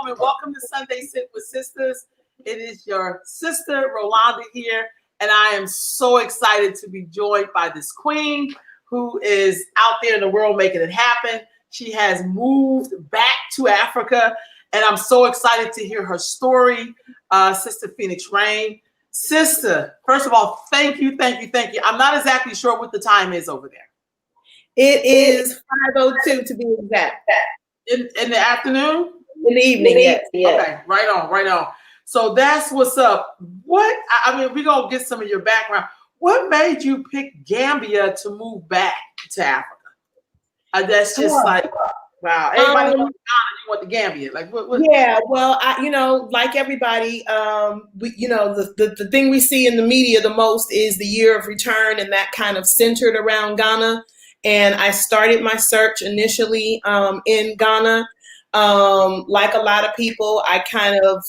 shalom, and welcome to Sunday Sit with Sisters. It is your sister, Rolanda, here, and I am so excited to be joined by this queen who is out there in the world making it happen. She has moved back to Africa, and I'm so excited to hear her story, Sister Phoenix Rain. Sister, first of all, thank you. I'm not exactly sure what the time is over there. It is 5:02 to be exact. In the afternoon? In the evening, yes. Okay, right on. So that's what's up. What, I mean, we're going to get some of your background. What made you pick Gambia to move back to Africa? That's just like, wow. Everybody wants Ghana, you want the Gambia. Like, what? Yeah, well, like everybody, the thing we see in the media the most is the year of return, and that kind of centered around Ghana. And I started my search initially in Ghana. Like a lot of people, I kind of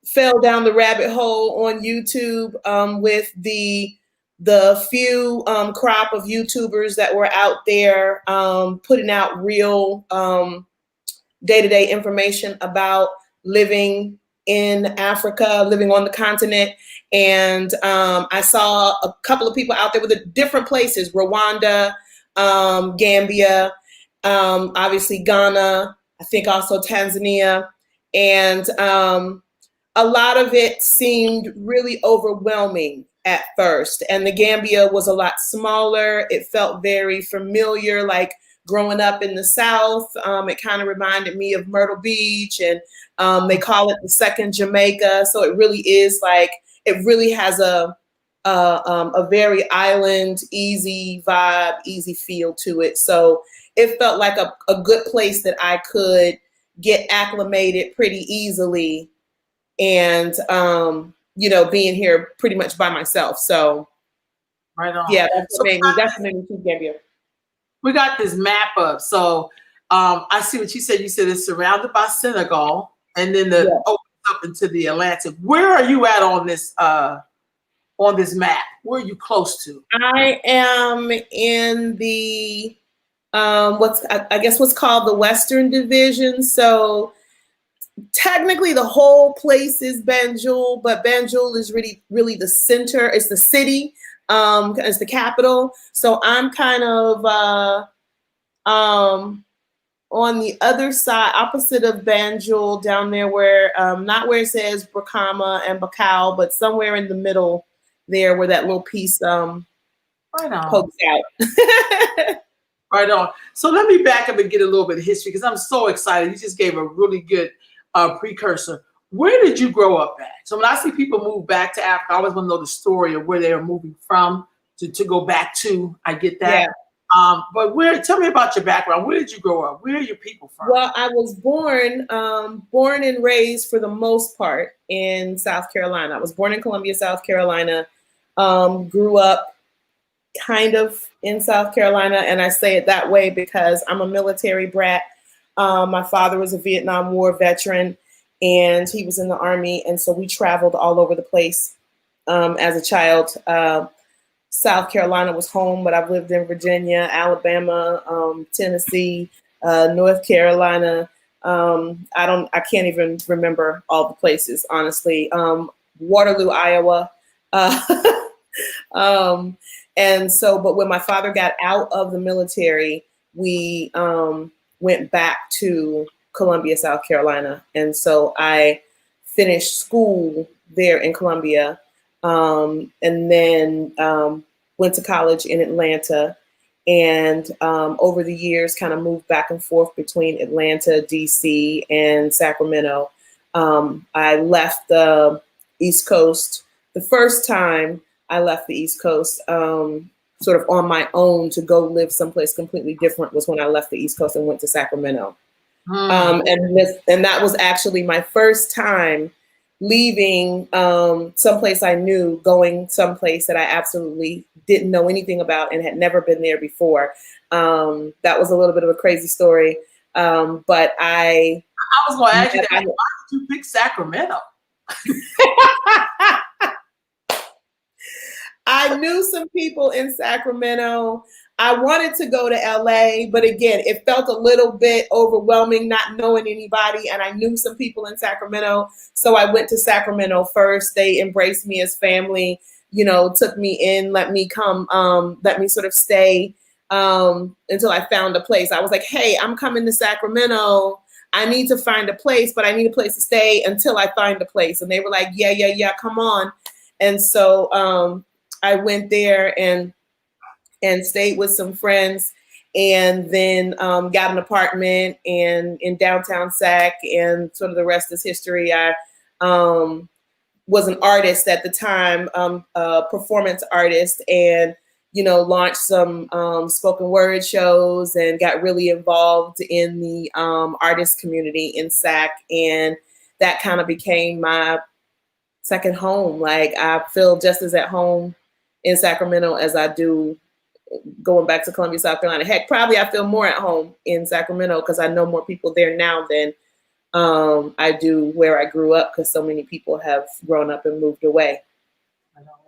fell down the rabbit hole on YouTube with the few crop of YouTubers that were out there putting out real day-to-day information about living in Africa, living on the continent. And I saw a couple of people out there with different places, Rwanda, Gambia, obviously Ghana, I think also Tanzania. And a lot of it seemed really overwhelming at first. And the Gambia was a lot smaller. It felt very familiar, like growing up in the South. It kind of reminded me of Myrtle Beach, and they call it the second Jamaica. So it really is like, it really has a very island, easy vibe, easy feel to it. So it felt like a good place that I could get acclimated pretty easily, and being here pretty much by myself. So right on. Yeah, that's what made me choose Gambia. We got this map up. So I see what you said. You said it's surrounded by Senegal, and then opens up into the Atlantic. Where are you at on this map? Where are you close to? I am in the what's called the Western Division. So technically the whole place is Banjul, but Banjul is really the center. It's the city. It's the capital. So I'm kind of on the other side, opposite of Banjul, down there where, not where it says Brikama and Bakau, but somewhere in the middle there where that little piece pokes out. Right on. So let me back up and get a little bit of history, because I'm so excited. You just gave a really good precursor. Where did you grow up at? So when I see people move back to Africa, I always want to know the story of where they are moving from to go back to. I get that. Yeah. But tell me about your background. Where did you grow up? Where are your people from? Well, I was born and raised for the most part in South Carolina. I was born in Columbia, South Carolina. Grew up kind of in South Carolina, and I say it that way because I'm a military brat. My father was a Vietnam War veteran, and he was in the Army, and so we traveled all over the place as a child. South Carolina was home, but I've lived in Virginia, Alabama, Tennessee, North Carolina. I can't even remember all the places, honestly. Waterloo, Iowa. And so, but when my father got out of the military, we went back to Columbia, South Carolina. And so I finished school there in Columbia, and then went to college in Atlanta, and over the years kind of moved back and forth between Atlanta, DC, and Sacramento. I left the East Coast. The first time I left the East Coast sort of on my own to go live someplace completely different was when I left the East Coast and went to Sacramento. And that was actually my first time leaving someplace I knew, going someplace that I absolutely didn't know anything about and had never been there before. That was a little bit of a crazy story. But I was going to ask you that. Why did you pick Sacramento? I knew some people in Sacramento. I wanted to go to LA, but again, it felt a little bit overwhelming not knowing anybody. And I knew some people in Sacramento. So I went to Sacramento first. They embraced me as family, you know, took me in, let me come, let me sort of stay until I found a place. I was like, hey, I'm coming to Sacramento. I need to find a place, but I need a place to stay until I find a place. And they were like, yeah, come on. And so I went there and stayed with some friends, and then got an apartment and in downtown Sac, and sort of the rest is history. I was an artist at the time, a performance artist, and launched some spoken word shows and got really involved in the artist community in Sac, and that kind of became my second home. Like, I feel just as at home in Sacramento as I do going back to Columbia, South Carolina. Heck, probably I feel more at home in Sacramento because I know more people there now than I do where I grew up, because so many people have grown up and moved away.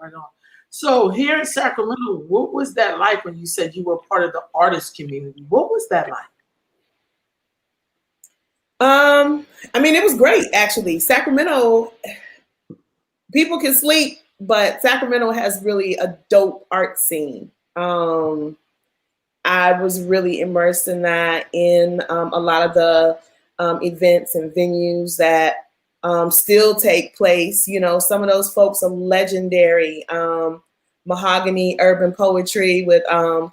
Right on. So here in Sacramento, what was that like when you said you were part of the artist community? What was that like? I mean, it was great, actually. Sacramento, people can sleep, but Sacramento has really a dope art scene. I was really immersed in that, in a lot of the events and venues that still take place. Some of those folks are legendary. Mahogany Urban Poetry with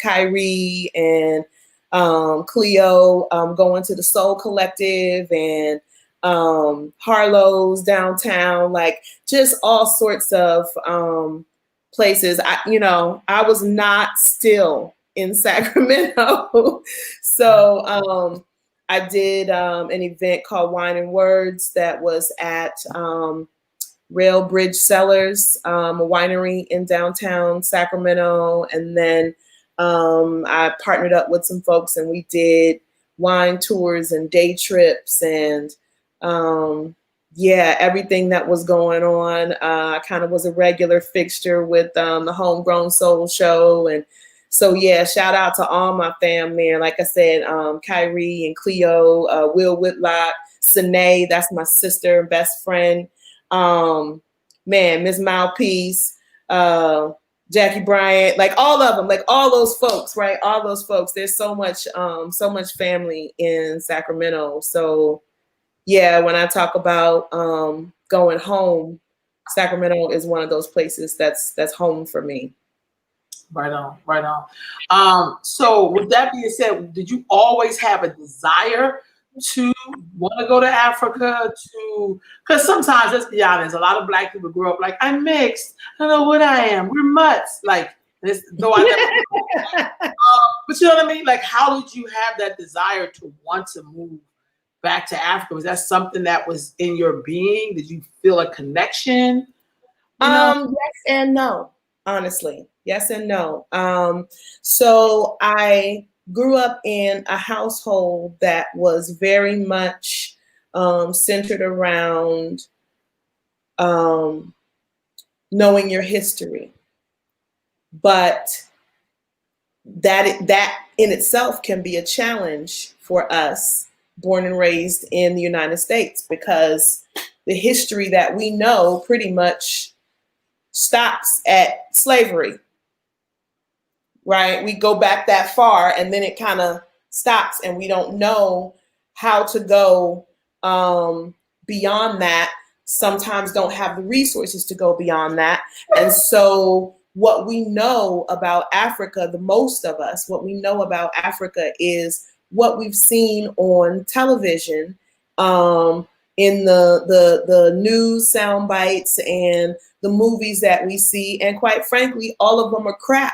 Kyrie and Cleo, going to the Soul Collective, and Harlow's downtown, like just all sorts of places. I was not still in Sacramento. So I did an event called Wine and Words that was at Rail Bridge Cellars, a winery in downtown Sacramento. And then I partnered up with some folks, and we did wine tours and day trips, and everything that was going on. I kind of was a regular fixture with the Homegrown Soul Show. And so, shout out to all my fam there. Like I said, Kyrie and Cleo, Will Whitlock, Sine, that's my sister and best friend. Miss Mouthpiece, Jackie Bryant, like all of them, like all those folks, right? All those folks. There's so much family in Sacramento. So, when I talk about going home, Sacramento is one of those places that's home for me. Right on. So with that being said, did you always have a desire to want to go to Africa? Because sometimes, let's be honest, a lot of Black people grow up like, I'm mixed. I don't know what I am. We're mutts. Like, though I never. But you know what I mean? Like, how did you have that desire to want to move back to Africa? Was that something that was in your being? Did you feel a connection? Yes and no, honestly. Yes and no. So I grew up in a household that was very much centered around knowing your history. But that in itself can be a challenge for us born and raised in the United States, because the history that we know pretty much stops at slavery, right? We go back that far and then it kind of stops, and we don't know how to go beyond that. Sometimes don't have the resources to go beyond that. And so what we know about Africa, the most of us, what we know about Africa is what we've seen on television, in the news sound bites and the movies that we see. And quite frankly, all of them are crap.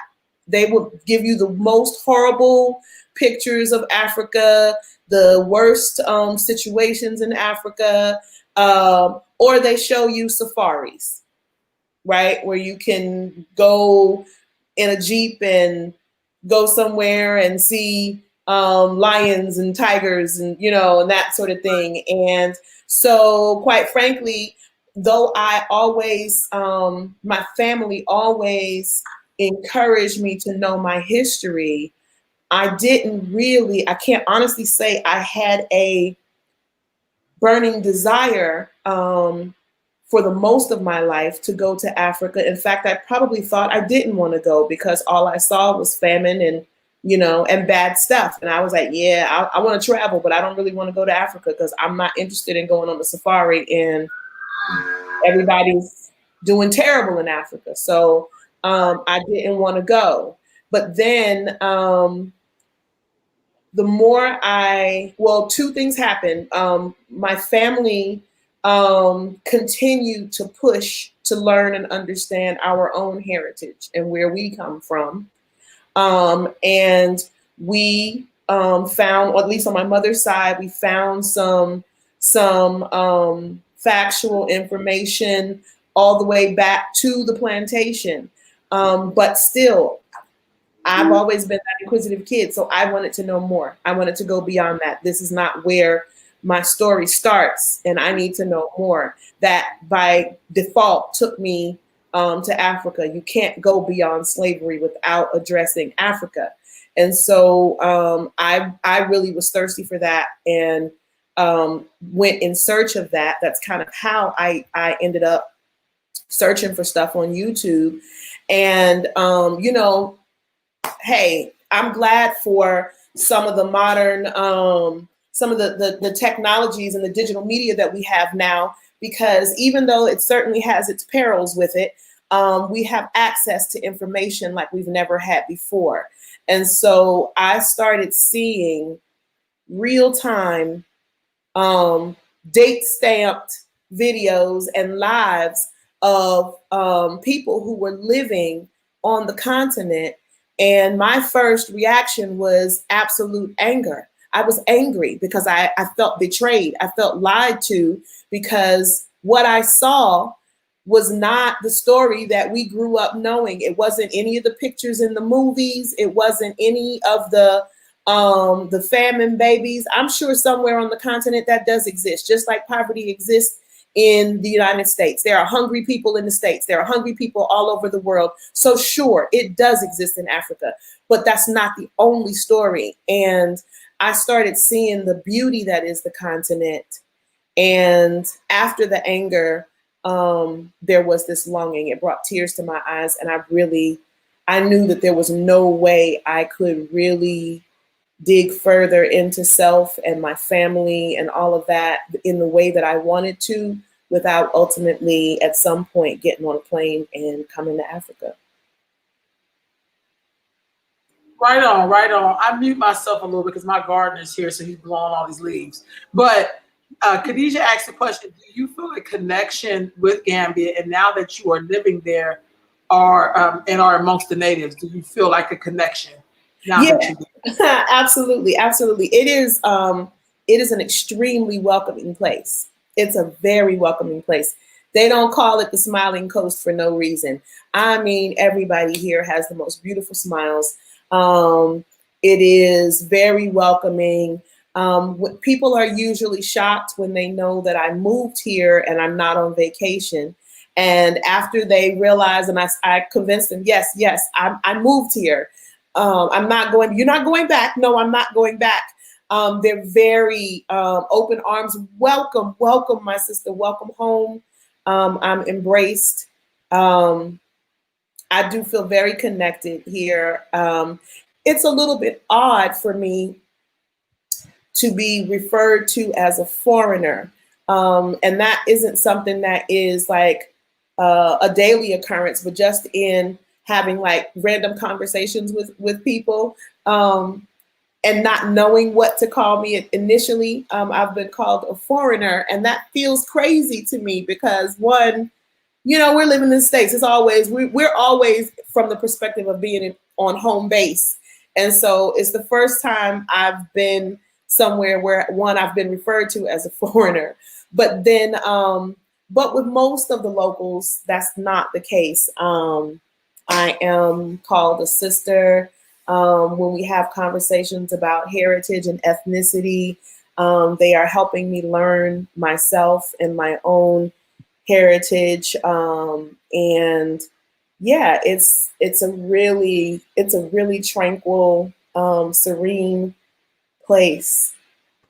They will give you the most horrible pictures of Africa, the worst situations in Africa, or they show you safaris, right? Where you can go in a Jeep and go somewhere and see lions and tigers and, and that sort of thing. And so quite frankly, though I always, my family always encouraged me to know my history, I can't honestly say I had a burning desire for the most of my life to go to Africa. In fact, I probably thought I didn't want to go because all I saw was famine and, and bad stuff. And I was like, yeah, I want to travel, but I don't really want to go to Africa because I'm not interested in going on the safari and everybody's doing terrible in Africa. So I didn't want to go. But then two things happened. My family continued to push to learn and understand our own heritage and where we come from. And we found, or at least on my mother's side, we found some factual information all the way back to the plantation. But still, I've always been that inquisitive kid, so I wanted to know more. I wanted to go beyond that. This is not where my story starts, and I need to know more. That by default took me to Africa. You can't go beyond slavery without addressing Africa. And so I really was thirsty for that and went in search of that. That's kind of how I ended up searching for stuff on YouTube. And, hey, I'm glad for some of the modern, some of the technologies and the digital media that we have now, because even though it certainly has its perils with it, we have access to information like we've never had before. And so I started seeing real-time date-stamped videos and lives of people who were living on the continent. And my first reaction was absolute anger. I was angry because I felt betrayed. I felt lied to because what I saw was not the story that we grew up knowing. It wasn't any of the pictures in the movies. It wasn't any of the famine babies. I'm sure somewhere on the continent that does exist, just like poverty exists in the United States. There are hungry people in the States. There are hungry people all over the world. So sure, it does exist in Africa, but that's not the only story. And I started seeing the beauty that is the continent. And after the anger, there was this longing. It brought tears to my eyes. And I knew that there was no way I could really dig further into self and my family and all of that in the way that I wanted to without ultimately at some point getting on a plane and coming to Africa. Right on, right on. I mute myself a little bit because my gardener's here, so he's blowing all these leaves. But Khadijah asked the question, do you feel a connection with Gambia? And now that you are living there and are amongst the natives, do you feel like a connection? Yeah, absolutely. Absolutely. It is an extremely welcoming place. It's a very welcoming place. They don't call it the Smiling Coast for no reason. I mean, everybody here has the most beautiful smiles. It is very welcoming. People are usually shocked when they know that I moved here and I'm not on vacation. And after they realize, and I convinced them, yes, I moved here. I'm not going, you're not going back. No, I'm not going back. They're very open arms. Welcome, my sister. Welcome home. I'm embraced. I do feel very connected here. It's a little bit odd for me to be referred to as a foreigner. And that isn't something that is like a daily occurrence, but just in having like random conversations with people and not knowing what to call me initially. I've been called a foreigner, and that feels crazy to me because one, we're living in the States. It's always, we're always from the perspective of being on home base. And so it's the first time I've been somewhere where I've been referred to as a foreigner, but then, but with most of the locals, that's not the case. I am called a sister when we have conversations about heritage and ethnicity. They are helping me learn myself and my own heritage. And yeah, it's a really tranquil, serene place.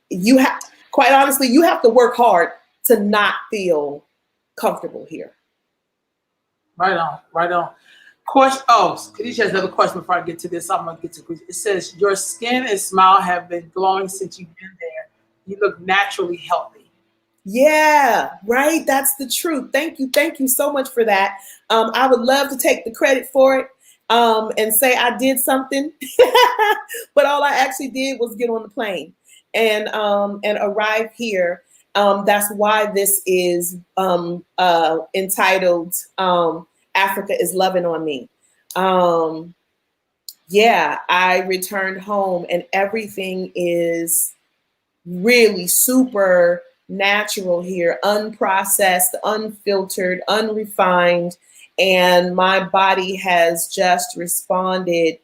You have, quite honestly, you have to work hard to not feel comfortable here. Right on, right on. Question. Oh, Khadijah has another question before I get to this. I'm gonna get to it. It says your skin and smile have been glowing since you've been there. You look naturally healthy. Yeah, right. That's the truth. Thank you. Thank you so much for that. I would love to take the credit for it, and say I did something, but all I actually did was get on the plane and arrive here. That's why this is entitled "Africa is Loving on Me." Um, yeah, I returned home and everything is really super natural here, unprocessed, unfiltered, unrefined. And my body has just responded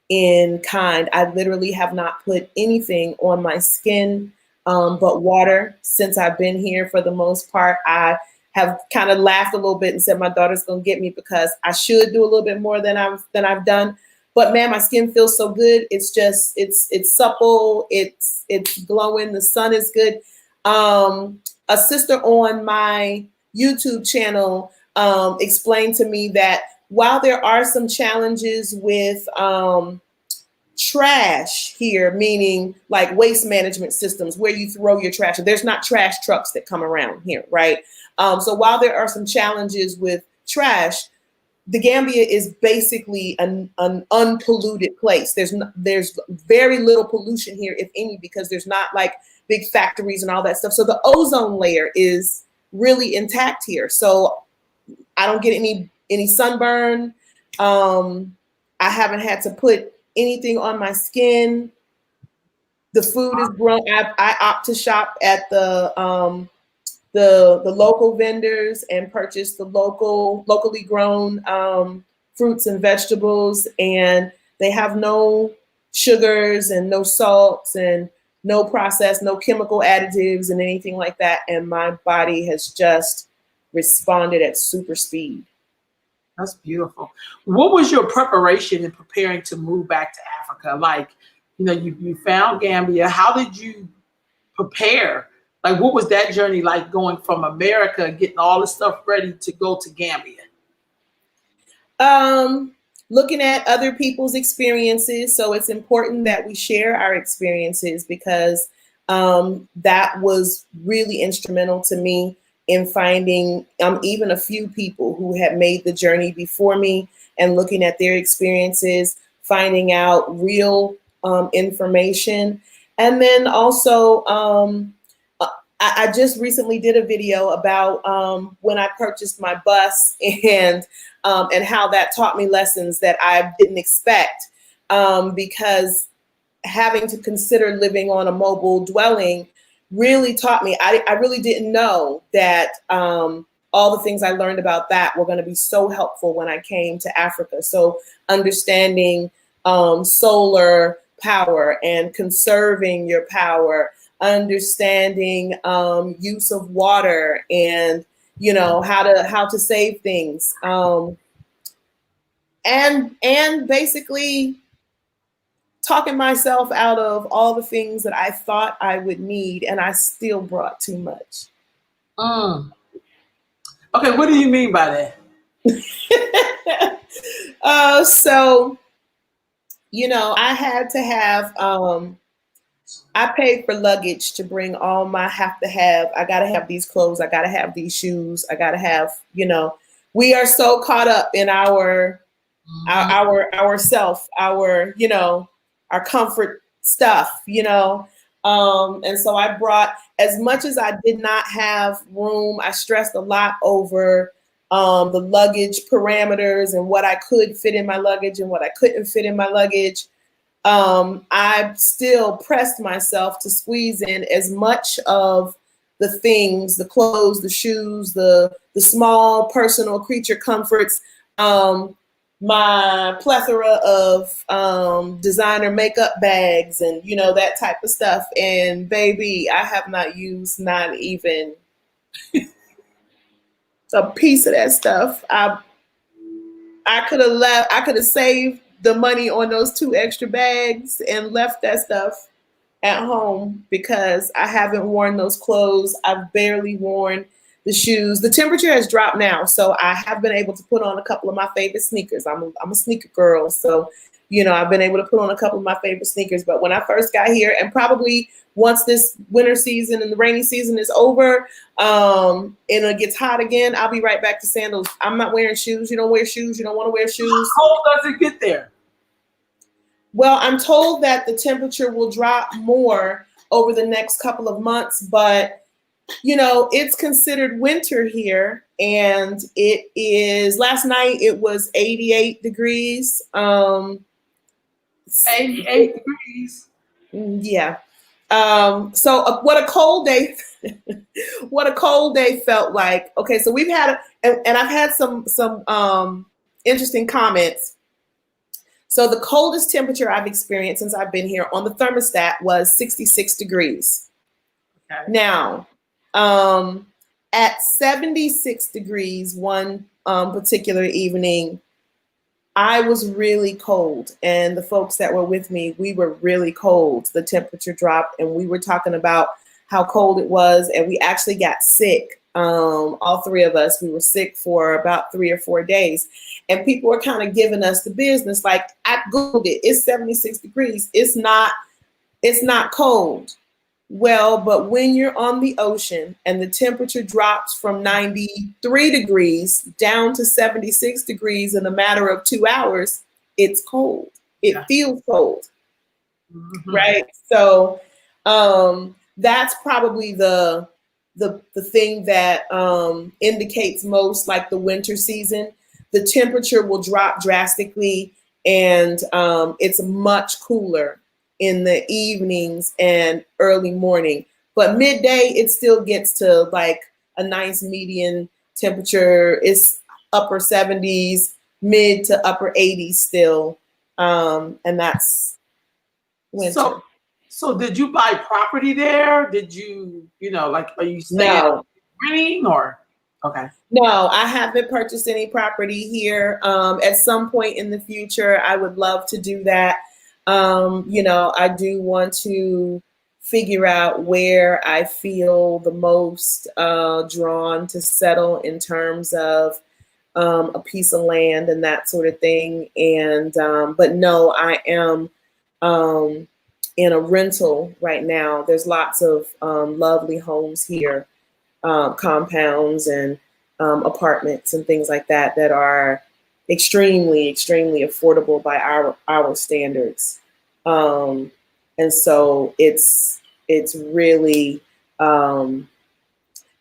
in kind. I literally have not put anything on my skin but water since I've been here for the most part. I have kind of laughed a little bit and said my daughter's gonna get me because I should do a little bit more than I've done. But man, my skin feels so good. It's just it's supple. It's glowing. The sun is good. A sister on my YouTube channel explained to me that while there are some challenges with trash here, meaning like waste management systems where you throw your trash, there's not trash trucks that come around here, right? So while there are some challenges with trash, the Gambia is basically an unpolluted place. There's very little pollution here, if any, because there's not like big factories and all that stuff. So the ozone layer is really intact here. So I don't get any sunburn. I haven't had to put anything on my skin. The food is grown. I opt to shop at the local vendors and purchase the locally grown fruits and vegetables, and they have no sugars and no salts and no processed, no chemical additives and anything like that. And my body has just responded at super speed. That's beautiful. What was your preparation in preparing to move back to Africa? Like, you found Gambia. How did you prepare? Like, what was that journey like going from America, getting all the stuff ready to go to Gambia? Um, Looking at other people's experiences. So it's important that we share our experiences because that was really instrumental to me in finding even a few people who had made the journey before me and looking at their experiences, finding out real information. And then also, I just recently did a video about when I purchased my bus and how that taught me lessons that I didn't expect because having to consider living on a mobile dwelling really taught me. I really didn't know that all the things I learned about that were going to be so helpful when I came to Africa. So understanding solar power and conserving your power, understanding use of water and how to save things and basically talking myself out of all the things that I thought I would need and I still brought too much. Okay, what do you mean by that? So I had to have I paid for luggage to bring all my I gotta have these clothes, I gotta have these shoes, I gotta have, we are so caught up in our self, our comfort stuff, and so I brought, as much as I did not have room, I stressed a lot over the luggage parameters and what I could fit in my luggage and what I couldn't fit in my luggage. I still pressed myself to squeeze in as much of the things, the clothes, the shoes, the small personal creature comforts, my plethora of designer makeup bags and, that type of stuff. And baby, I have not used not even a piece of that stuff. I could have left. I could have saved the money on those 2 extra bags and left that stuff at home because I haven't worn those clothes. I've barely worn the shoes. The temperature has dropped now, so I have been able to put on a couple of my favorite sneakers. I'm a sneaker girl, so I've been able to put on a couple of my favorite sneakers. But when I first got here, and probably once this winter season and the rainy season is over, and it gets hot again, I'll be right back to sandals. I'm not wearing shoes. You don't wear shoes. You don't want to wear shoes. How cold does it get there? Well, I'm told that the temperature will drop more over the next couple of months, but it's considered winter here, and it is. Last night it was 88 degrees. 88 degrees. Yeah. So what a cold day, what a cold day felt like. Okay, so we've had, and I've had some interesting comments. So the coldest temperature I've experienced since I've been here on the thermostat was 66 degrees. Okay. Now, at 76 degrees one particular evening, I was really cold, and the folks that were with me, we were really cold. The temperature dropped, and we were talking about how cold it was, and we actually got sick. All three of us, we were sick for about 3 or 4 days, and people were kind of giving us the business. Like, I Googled it. It's 76 degrees. It's not cold. Well, but when you're on the ocean and the temperature drops from 93 degrees down to 76 degrees in a matter of 2 hours, it's cold. It feels cold, right? So that's probably the thing that indicates most like the winter season. The temperature will drop drastically, and it's much cooler in the evenings and early morning. But midday, it still gets to like a nice median temperature. It's upper 70s, mid to upper 80s still. And that's winter. So did you buy property there? Did you, are you No. renting or? Okay. No, I haven't purchased any property here. At some point in the future, I would love to do that. I do want to figure out where I feel the most drawn to settle in terms of a piece of land and that sort of thing. And but no, I am in a rental right now. There's lots of lovely homes here, compounds and apartments and things like that that are extremely, extremely affordable by our standards. And so it's really,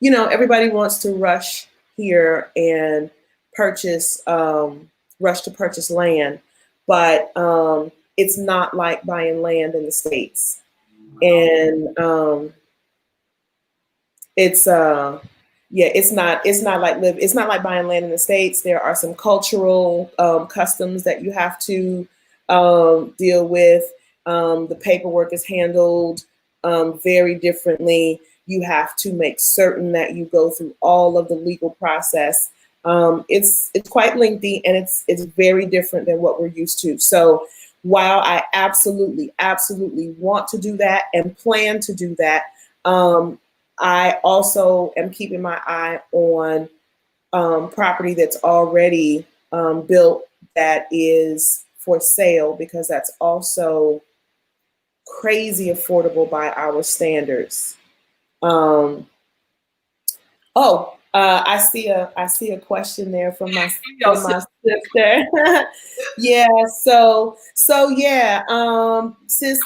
everybody wants to rush here and rush to purchase land, but it's not like buying land in the States. And it's not like buying land in the States. There are some cultural customs that you have to deal with. The paperwork is handled very differently. You have to make certain that you go through all of the legal process. It's quite lengthy, and it's very different than what we're used to. So while I absolutely want to do that and plan to do that, I also am keeping my eye on property that's already built that is for sale, because that's also crazy affordable by our standards. I see a question there from my sister. Yeah, so yeah, sis,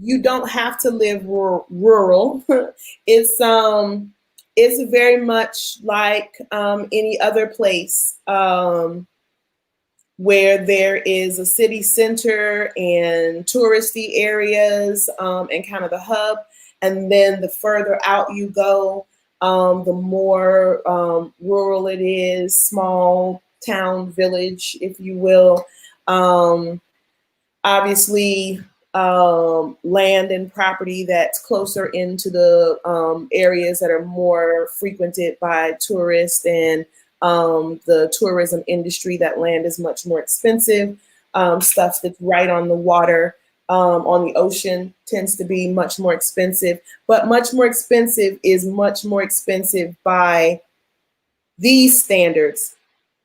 you don't have to live rural. It's very much like any other place where there is a city center and touristy areas and kind of the hub, and then the further out you go, the more rural it is, small town, village, if you will. Obviously, land and property that's closer into the areas that are more frequented by tourists and the tourism industry, that land is much more expensive. Stuff that's right on the water, on the ocean, tends to be much more expensive. But much more expensive is much more expensive by these standards,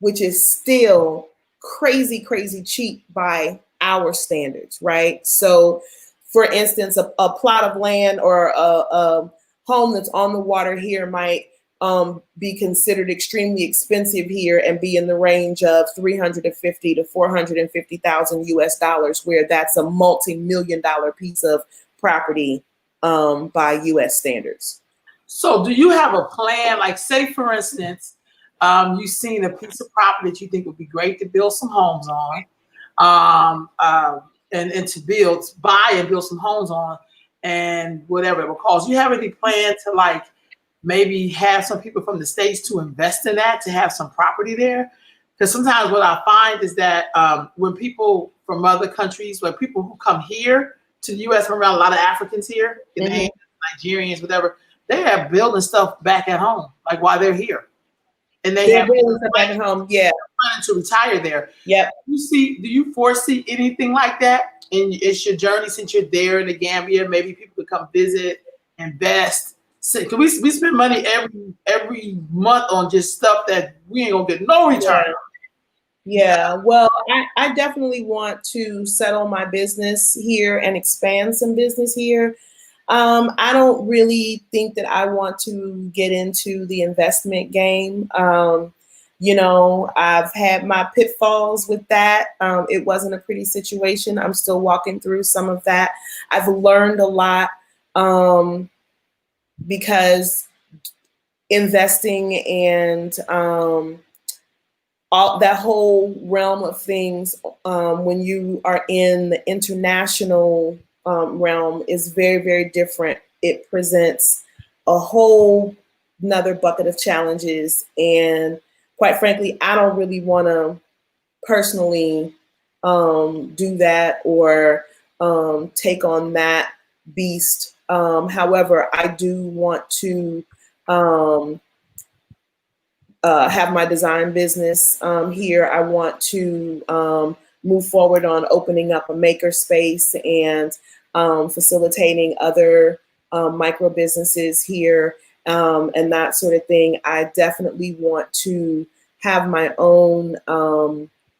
which is still crazy, crazy cheap by our standards, right? So, for instance, a plot of land or a home that's on the water here might be considered extremely expensive here and be in the range of 350 to 450,000 US dollars, where that's a multi-million-dollar piece of property by US standards. So do you have a plan? Like, say, for instance, you've seen a piece of property that you think would be great to build some homes on, and to buy and build some homes on, and whatever it will cost. Do you have any plan to, like, maybe have some people from the States to invest in that, to have some property there? Because sometimes what I find is that when people from other countries, when people who come here to the U.S., from around a lot of Africans here, Ghanaians, Nigerians, whatever, they are building stuff back at home, like while they're here, and they're building stuff back at home. Yeah, planning to retire there. Yep. Do you foresee anything like that it's your journey since you're there in the Gambia? Maybe people could come visit, invest. So, we spend money every month on just stuff that we ain't gonna get no return. Yeah. Well, I definitely want to settle my business here and expand some business here. I don't really think that I want to get into the investment game. I've had my pitfalls with that. It wasn't a pretty situation. I'm still walking through some of that. I've learned a lot because investing and all that whole realm of things, when you are in the international realm, is very, very different. It presents a whole another bucket of challenges, and quite frankly, I don't really want to personally do that or take on that beast. However, I do want to have my design business here. I want to move forward on opening up a maker space and facilitating other micro businesses here and that sort of thing. I definitely want to have my own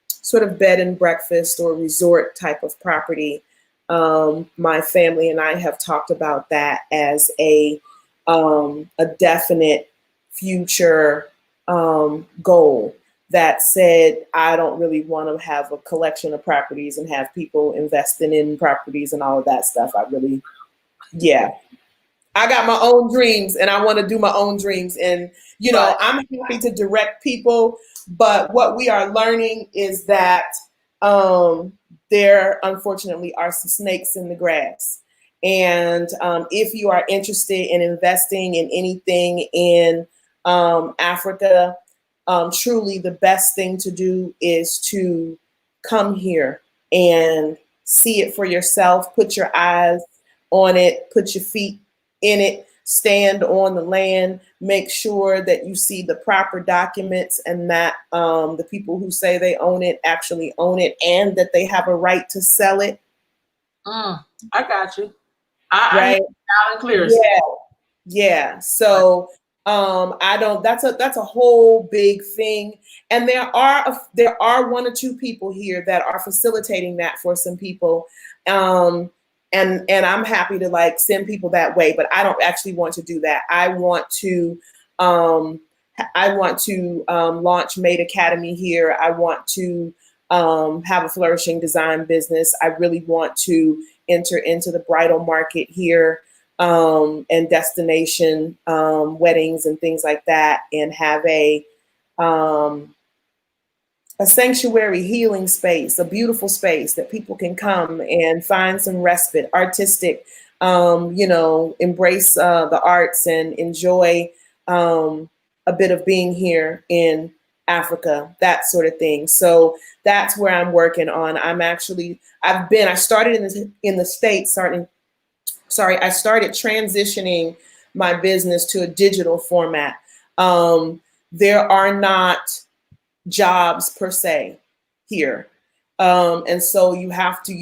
sort of bed and breakfast or resort type of property. My family and I have talked about that as a definite future goal. That said, I don't really want to have a collection of properties and have people investing in properties and all of that stuff. I got my own dreams and I want to do my own dreams. And, I'm happy to direct people, but what we are learning is that there unfortunately are some snakes in the grass. And if you are interested in investing in anything in Africa, truly the best thing to do is to come here and see it for yourself, put your eyes on it, put your feet in it, stand on the land, make sure that you see the proper documents and that the people who say they own it actually own it and that they have a right to sell it. I got you. Right? Loud and clear. Yeah. So that's a whole big thing. And there are one or two people here that are facilitating that for some people. And I'm happy to send people that way, but I don't actually want to do that. I want to launch Made Academy here. I want to have a flourishing design business. I really want to enter into the bridal market here. And destination weddings and things like that, and have a sanctuary healing space, a beautiful space that people can come and find some respite, artistic, embrace the arts and enjoy a bit of being here in Africa, that sort of thing. So that's where I'm working on. I started in the States, I started transitioning my business to a digital format. there are not jobs per se here. And so you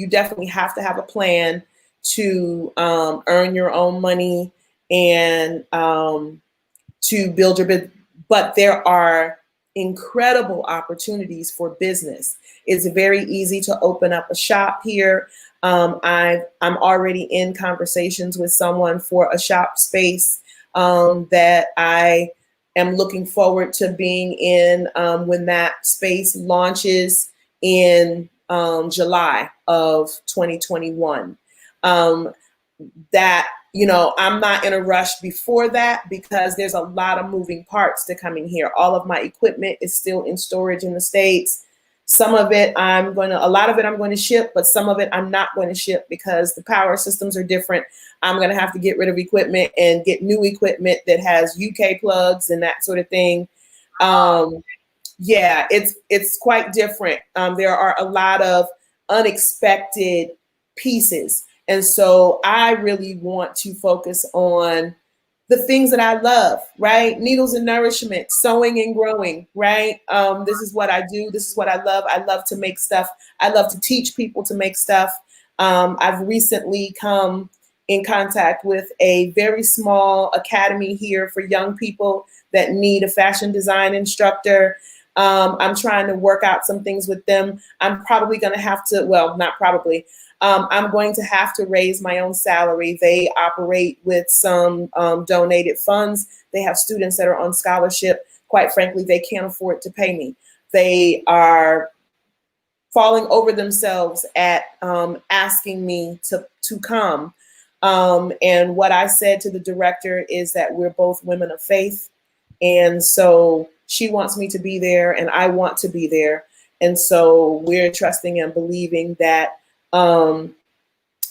definitely have to have a plan to earn your own money and to build your business. But there are incredible opportunities for business. It's very easy to open up a shop here. I'm already in conversations with someone for a shop space that I am looking forward to being in when that space launches in July of 2021. That, I'm not in a rush before that because there's a lot of moving parts to coming here. All of my equipment is still in storage in the States. Some of it a lot of it I'm going to ship, but some of it I'm not going to ship because the power systems are different. I'm going to have to get rid of equipment and get new equipment that has UK plugs and that sort of thing. Yeah, it's quite different. There are a lot of unexpected pieces. And so I really want to focus on the things that I love, right? Needles and nourishment, sewing and growing, right? This is what I do. This is what I love. I love to make stuff. I love to teach people to make stuff. I've recently come in contact with a very small academy here for young people that need a fashion design instructor. I'm trying to work out some things with them. I'm probably going to have to, well, not probably, I'm going to have to raise my own salary. They operate with some donated funds. They have students that are on scholarship. Quite frankly, they can't afford to pay me. They are falling over themselves at asking me to come. And what I said to the director is that we're both women of faith. And so she wants me to be there and I want to be there. And so we're trusting and believing that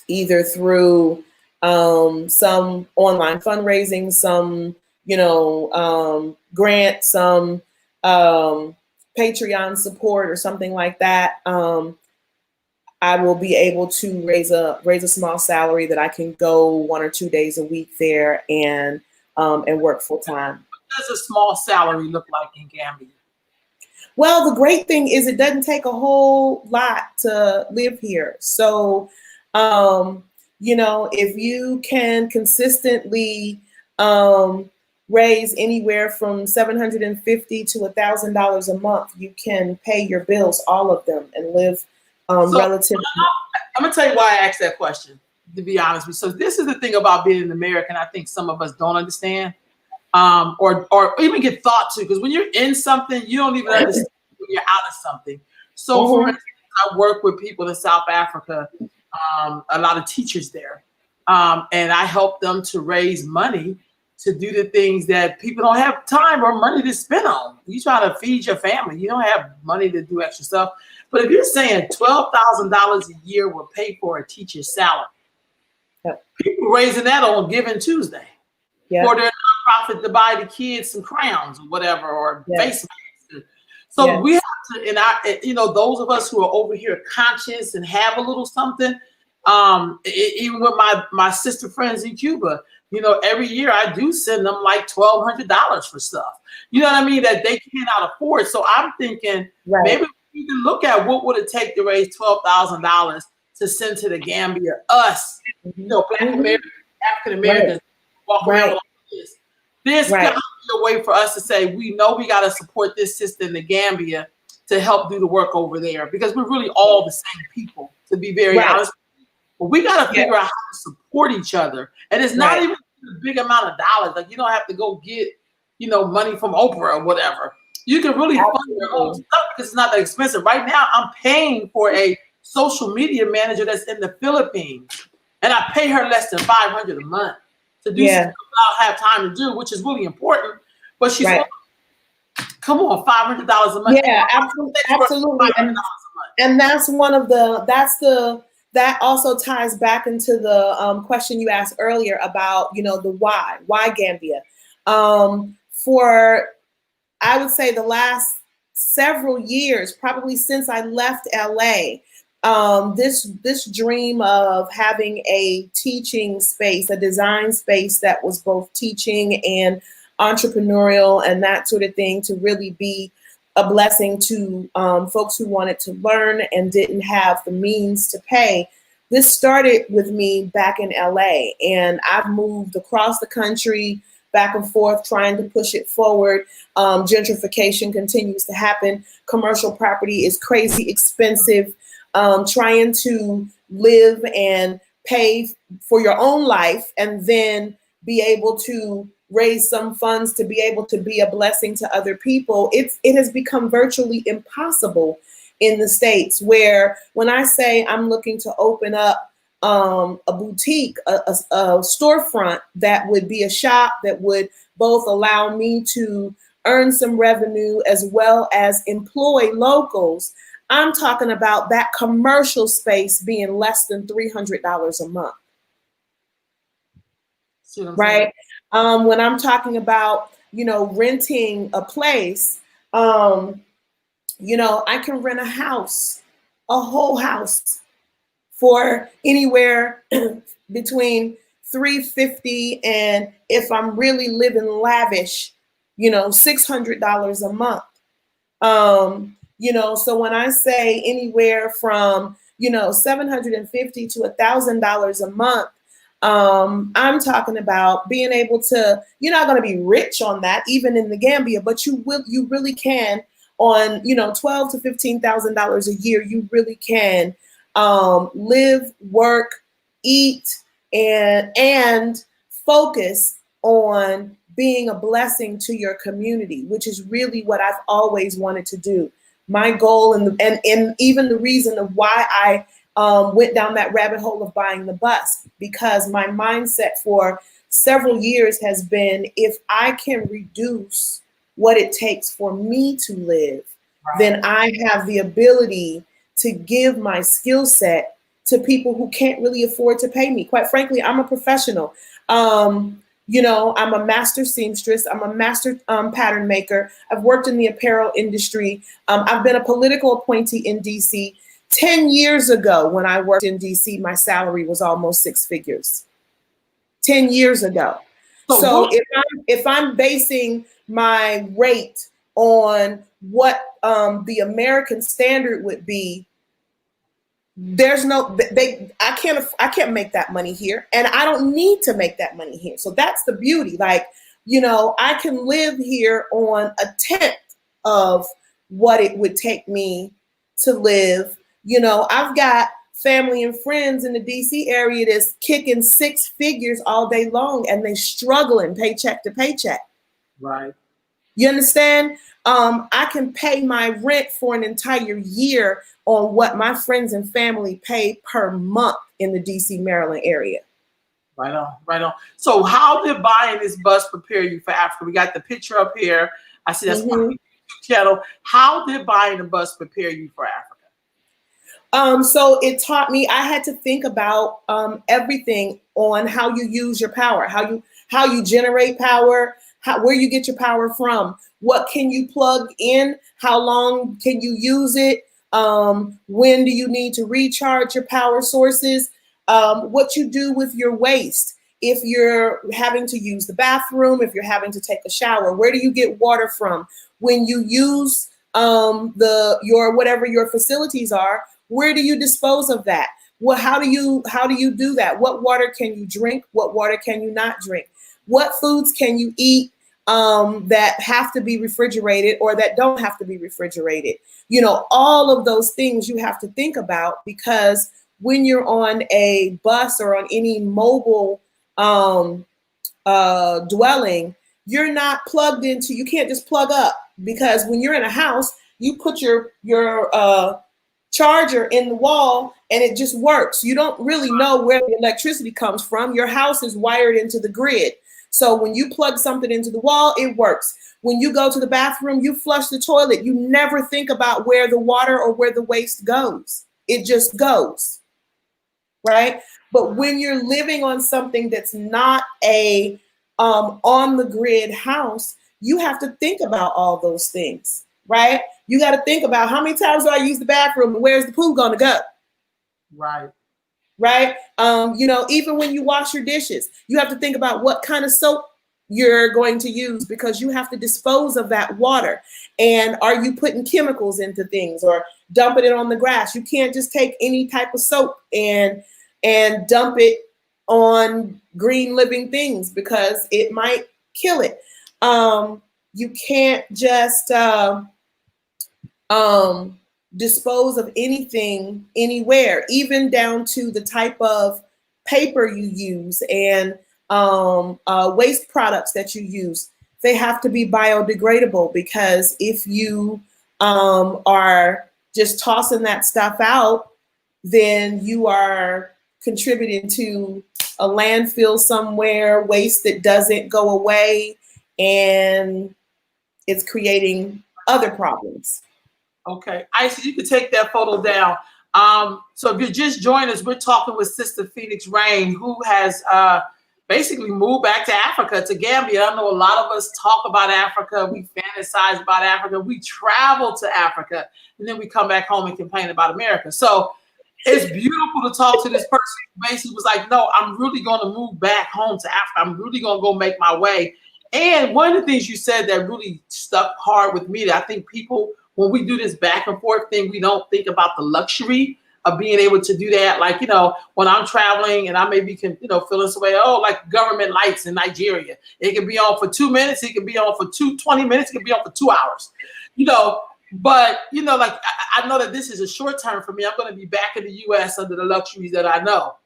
either through some online fundraising, some, grant, some Patreon support or something like that, I will be able to raise a small salary that I can go 1 or 2 days a week there and work full time. What does a small salary look like in Gambia? Well, the great thing is it doesn't take a whole lot to live here. So, if you can consistently raise anywhere from $750 to $1,000 a month, you can pay your bills, all of them, and live relatively. I'm gonna tell you why I asked that question, to be honest with you. So this is the thing about being an American, I think some of us don't understand. Or even get thought to, because when you're in something, you don't even understand when you're out of something. So for instance, I work with people in South Africa, a lot of teachers there, and I help them to raise money to do the things that people don't have time or money to spend on. You try to feed your family, you don't have money to do extra stuff. But if you're saying $12,000 a year will pay for a teacher's salary, people raising that on Giving Tuesday. For their nonprofit to buy the kids some crowns or whatever, or face masks. So we have to, and those of us who are over here conscious and have a little something, even with my sister friends in Cuba, every year I do send them like $1,200 for stuff. You know what I mean? That they cannot afford. So I'm thinking maybe we can look at what would it take to raise $12,000 to send to the Gambia, us, Black Americans, African Americans. Walk around with all this. There's got to be a way for us to say, we know we got to support this sister in the Gambia to help do the work over there, because we're really all the same people, to be very honest. But we got to figure out how to support each other. And it's not even a big amount of dollars. Like, you don't have to go get, money from Oprah or whatever. You can really fund your own stuff because it's not that expensive. Right now, I'm paying for a social media manager that's in the Philippines, and I pay her less than $500 a month to do something I don't have time to do, which is really important. But she's come on, $500 a month. Yeah, absolutely. And that's one of that also ties back into the question you asked earlier about, the why Gambia. For, I would say, the last several years, probably since I left LA, this dream of having a teaching space, a design space that was both teaching and entrepreneurial and that sort of thing, to really be a blessing to folks who wanted to learn and didn't have the means to pay. This started with me back in LA, and I've moved across the country, back and forth, trying to push it forward. Gentrification continues to happen. Commercial property is crazy expensive. Trying to live and pay for your own life and then be able to raise some funds to be able to be a blessing to other people, it has become virtually impossible in the States, where when I say I'm looking to open up a boutique, a storefront that would be a shop that would both allow me to earn some revenue as well as employ locals, I'm talking about that commercial space being less than $300 a month. Right? When I'm talking about, renting a place, I can rent a house, a whole house, for anywhere between $350 and, if I'm really living lavish, $600 a month. So when I say anywhere from, $750 to $1,000 a month, I'm talking about being able to, you're not going to be rich on that, even in the Gambia, but you really can on, $12,000 to $15,000 a year. You really can live, work, eat, and focus on being a blessing to your community, which is really what I've always wanted to do. My goal and even the reason of why I went down that rabbit hole of buying the bus, because my mindset for several years has been, if I can reduce what it takes for me to live, then I have the ability to give my skill set to people who can't really afford to pay me. Quite frankly, I'm a professional. I'm a master seamstress. I'm a master pattern maker. I've worked in the apparel industry. I've been a political appointee in DC. 10 years ago, when I worked in DC, my salary was almost six figures. 10 years ago. So if I'm basing my rate on what the American standard would be, I can't make that money here, and I don't need to make that money here. So that's the beauty. Like, I can live here on a tenth of what it would take me to live. I've got family and friends in the DC area that's kicking six figures all day long, and they struggling paycheck to paycheck. Right. You understand? I can pay my rent for an entire year on what my friends and family pay per month in the DC, Maryland area. Right on, right on. So how did buying this bus prepare you for Africa? We got the picture up here. I see that's my YouTube channel. How did buying the bus prepare you for Africa? So it taught me, I had to think about everything on how you use your power, how you generate power, where you get your power from, what can you plug in, how long can you use it, when do you need to recharge your power sources, what you do with your waste. If you're having to use the bathroom, if you're having to take a shower, where do you get water from? When you use whatever your facilities are, where do you dispose of that? Well, how do you do that? What water can you drink? What water can you not drink? What foods can you eat that have to be refrigerated or that don't have to be refrigerated? All of those things you have to think about, because when you're on a bus or on any mobile dwelling, you're not plugged into, you can't just plug up, because when you're in a house, you put your charger in the wall and it just works. You don't really know where the electricity comes from. Your house is wired into the grid. So when you plug something into the wall, it works. When you go to the bathroom, you flush the toilet. You never think about where the water or where the waste goes. It just goes, right? But when you're living on something that's not a on the grid house, you have to think about all those things, right? You got to think about, how many times do I use the bathroom and where's the poo going to go? Right. Right. Even when you wash your dishes, you have to think about what kind of soap you're going to use, because you have to dispose of that water. And are you putting chemicals into things or dumping it on the grass? You can't just take any type of soap and dump it on green living things, because it might kill it. You can't just dispose of anything anywhere, even down to the type of paper you use and waste products that you use. They have to be biodegradable, because if you are just tossing that stuff out, then you are contributing to a landfill somewhere, waste that doesn't go away, and it's creating other problems. Okay, Isis, you can take that photo down. So if you're just joining us, we're talking with Sister Phoenix Rain, who has basically moved back to Africa, to Gambia. I know a lot of us talk about Africa, we fantasize about Africa, we travel to Africa, and then we come back home and complain about America. So it's beautiful to talk to this person who basically was like, no, I'm really going to move back home to Africa. I'm really going to go make my way. And one of the things you said that really stuck hard with me, that I think people, when we do this back and forth thing, we don't think about the luxury of being able to do that. Like, you know, when I'm traveling and I maybe can, you know, feeling some way, oh, like government lights in Nigeria. It can be on for 2 minutes. It can be on for 20 minutes. It can be on for 2 hours, you know. But, you know, like, I know that this is a short term for me. I'm going to be back in the U.S. under the luxuries that I know.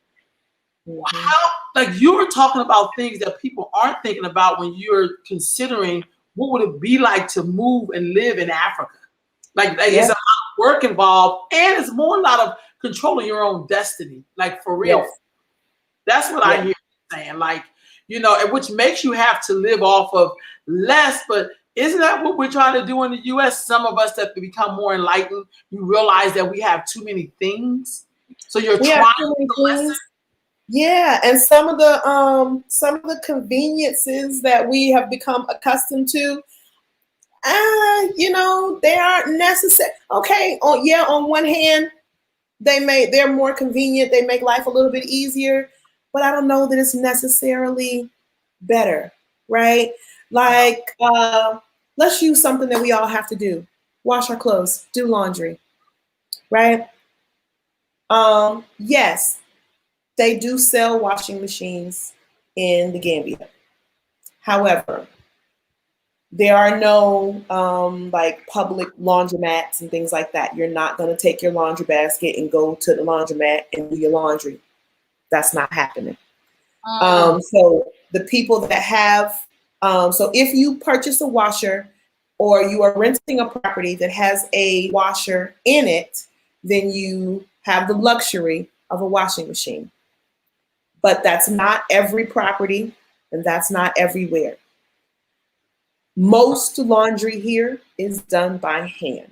How, like, you were talking about things that people aren't thinking about when you're considering what would it be like to move and live in Africa. Like it's a lot of work involved, and it's more a lot of controlling your own destiny. Like, for real. Yes. That's what I hear you saying. Like, you know, and which makes you have to live off of less, but isn't that what we're trying to do in the U.S.? Some of us that become more enlightened, you realize that we have too many things. So you're trying to lessen. Yeah, and some of the conveniences that we have become accustomed to, you know, they aren't necessary. Okay, on one hand, they're more convenient, they make life a little bit easier, but I don't know that it's necessarily better, right? Like, let's use something that we all have to do: wash our clothes, do laundry, right? Yes, they do sell washing machines in the Gambia. However, there are no like public laundromats and things like that. You're not going to take your laundry basket and go to the laundromat and do your laundry. That's not happening. So the people that have, so if you purchase a washer or you are renting a property that has a washer in it, then you have the luxury of a washing machine. But that's not every property, and that's not everywhere. Most laundry here is done by hand.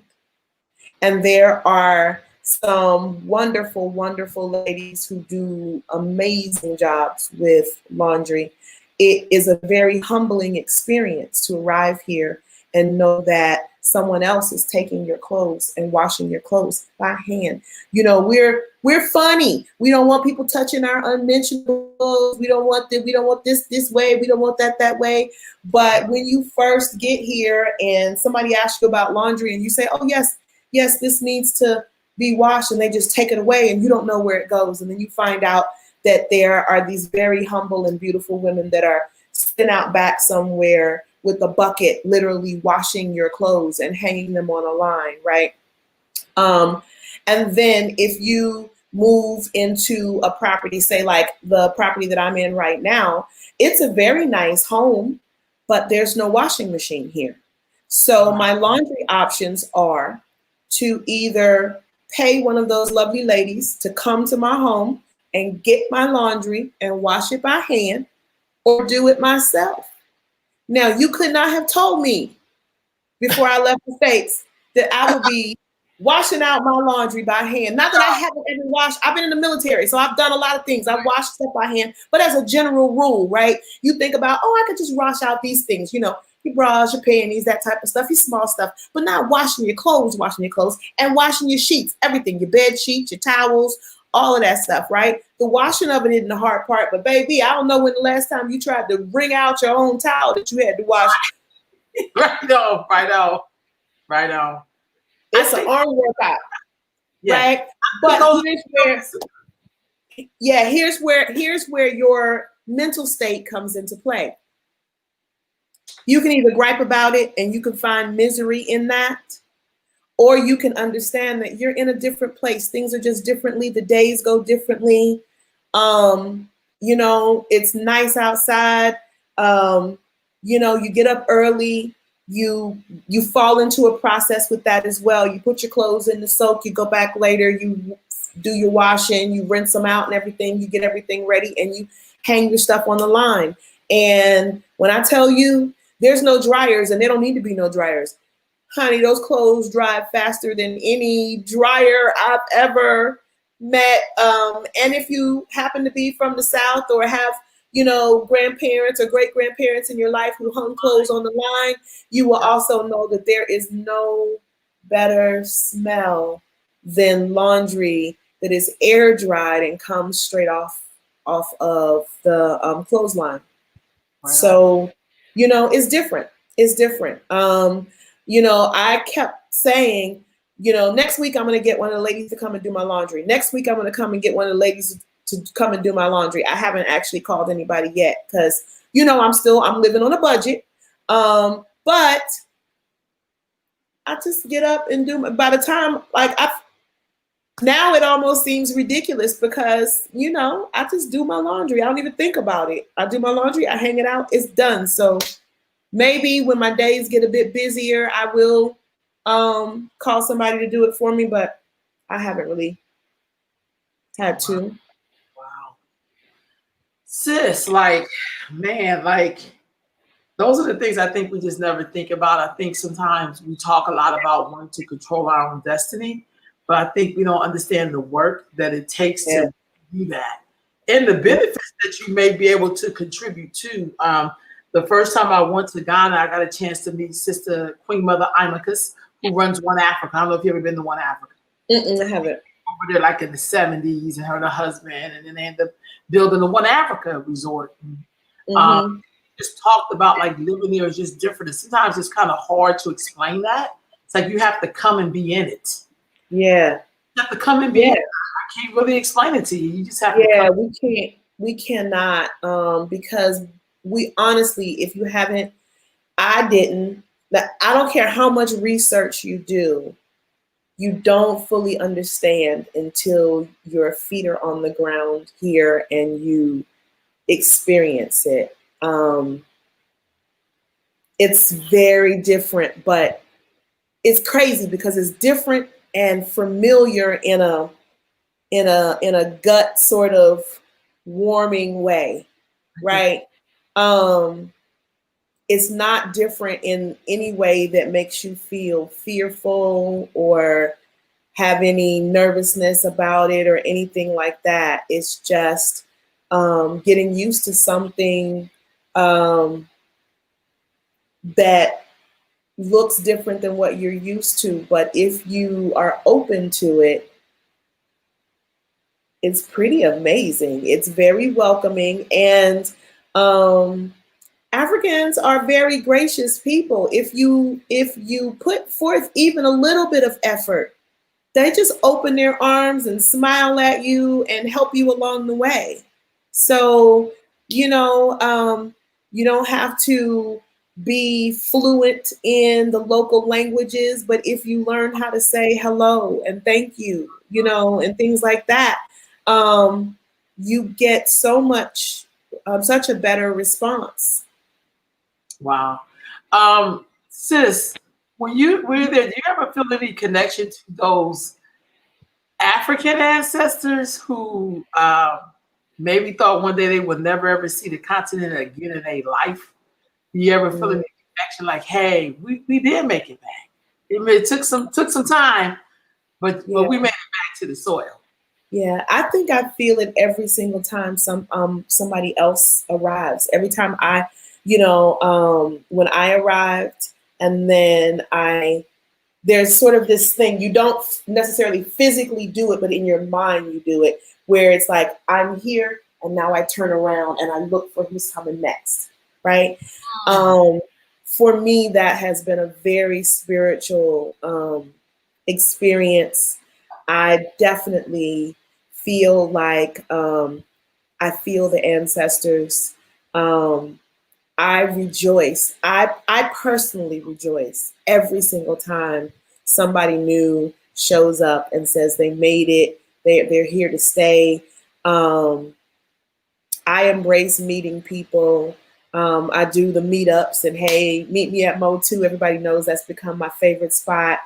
And there are some wonderful, wonderful ladies who do amazing jobs with laundry. It is a very humbling experience to arrive here and know that someone else is taking your clothes and washing your clothes by hand. You know, we're funny. We don't want people touching our unmentionables. We don't want this way. We don't want that way. But when you first get here and somebody asks you about laundry and you say, oh yes, this needs to be washed, and they just take it away and you don't know where it goes. And then you find out that there are these very humble and beautiful women that are sitting out back somewhere with a bucket, literally washing your clothes and hanging them on a line, right? And then if you move into a property, say like the property that I'm in right now, it's a very nice home, but there's no washing machine here. So my laundry options are to either pay one of those lovely ladies to come to my home and get my laundry and wash it by hand, or do it myself. Now, you could not have told me before I left the States that I would be washing out my laundry by hand. Not that I haven't ever washed. I've been in the military, so I've done a lot of things. I've washed stuff by hand, but as a general rule, right? You think about, oh, I could just wash out these things, you know, your bras, your panties, that type of stuff, your small stuff, but not washing your clothes, and washing your sheets, everything, your bed sheets, your towels, all of that stuff, right? The washing of it isn't the hard part, but baby, I don't know when the last time you tried to wring out your own towel that you had to wash. Right on, right on, right on. It's an arm workout, Yeah. right? But here's where your mental state comes into play. You can either gripe about it and you can find misery in that, or you can understand that you're in a different place. Things are just differently. The days go differently. You know, it's nice outside. You know, you get up early. You fall into a process with that as well. You put your clothes in the soak. You go back later. You do your washing. You rinse them out and everything. You get everything ready and you hang your stuff on the line. And when I tell you there's no dryers, and there don't need to be no dryers, honey, those clothes dry faster than any dryer I've ever met. And if you happen to be from the South or have, you know, grandparents or great grandparents in your life who hung clothes on the line, you will also know that there is no better smell than laundry that is air dried and comes straight off of the clothesline. Right. So, you know, it's different. It's different. You know, I kept saying, you know, next week I'm going to get one of the ladies to come and do my laundry. Next week I'm going to come and get one of the ladies to come and do my laundry. I haven't actually called anybody yet because, you know, I'm living on a budget. But I just get up and by the time, like, now it almost seems ridiculous because, you know, I just do my laundry. I don't even think about it. I do my laundry, I hang it out, it's done. So maybe when my days get a bit busier, I will call somebody to do it for me, but I haven't really had to. Wow. Sis, like, man, like, those are the things I think we just never think about. I think sometimes we talk a lot about wanting to control our own destiny, but I think we don't understand the work that it takes to do that and the benefits that you may be able to contribute to. The first time I went to Ghana, I got a chance to meet Sister Queen Mother Imacus, who runs One Africa. I don't know if you've ever been to One Africa. I haven't. Over there, like in the 70s, and her and her husband, and then they ended up building the One Africa resort. Just talked about like living there is just different. And sometimes it's kind of hard to explain that. It's like you have to come and be in it. Yeah. You have to come and be in it. I can't really explain it to you. You just have to come. We cannot, because we honestly, if you haven't, I don't care how much research you do, you don't fully understand until your feet are on the ground here and you experience it. It's very different, but it's crazy because it's different and familiar in a gut sort of warming way, right? It's not different in any way that makes you feel fearful or have any nervousness about it or anything like that. It's just getting used to something that looks different than what you're used to. But if you are open to it, it's pretty amazing. It's very welcoming. And Africans are very gracious people. If you put forth even a little bit of effort, they just open their arms and smile at you and help you along the way. So, you know, you don't have to be fluent in the local languages, but if you learn how to say hello and thank you, you know, and things like that, you get such a better response. Wow. Sis, when you were there, do you ever feel any connection to those African ancestors who maybe thought one day they would never ever see the continent again in their life? Do you ever feel any connection like, hey, we did make it back? It took some time, but we made it back to the soil. Yeah, I think I feel it every single time somebody else arrives. Every time when I arrived, and then I there's sort of this thing, you don't necessarily physically do it, but in your mind you do it, where it's like, I'm here and now I turn around and I look for who's coming next, right? For me, that has been a very spiritual experience. I definitely feel like I feel the ancestors. I rejoice. I personally rejoice every single time somebody new shows up and says they made it. They're here to stay. I embrace meeting people. I do the meetups and hey, meet me at Mo 2. Everybody knows that's become my favorite spot.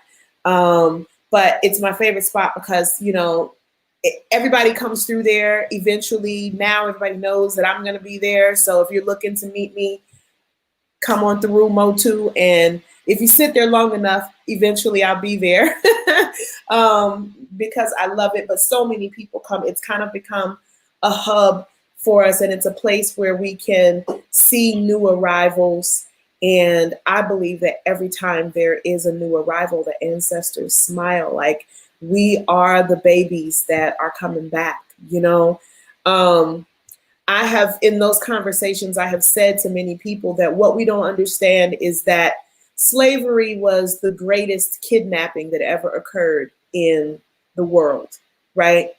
But it's my favorite spot because, you know, everybody comes through there eventually. Now everybody knows that I'm going to be there. So if you're looking to meet me, come on through Mo 2. And if you sit there long enough, eventually I'll be there because I love it. But so many people come. It's kind of become a hub for us, and it's a place where we can see new arrivals. And I believe that every time there is a new arrival, the ancestors smile. Like, we are the babies that are coming back, you know. I have, in those conversations, I have said to many people that what we don't understand is that slavery was the greatest kidnapping that ever occurred in the world, right?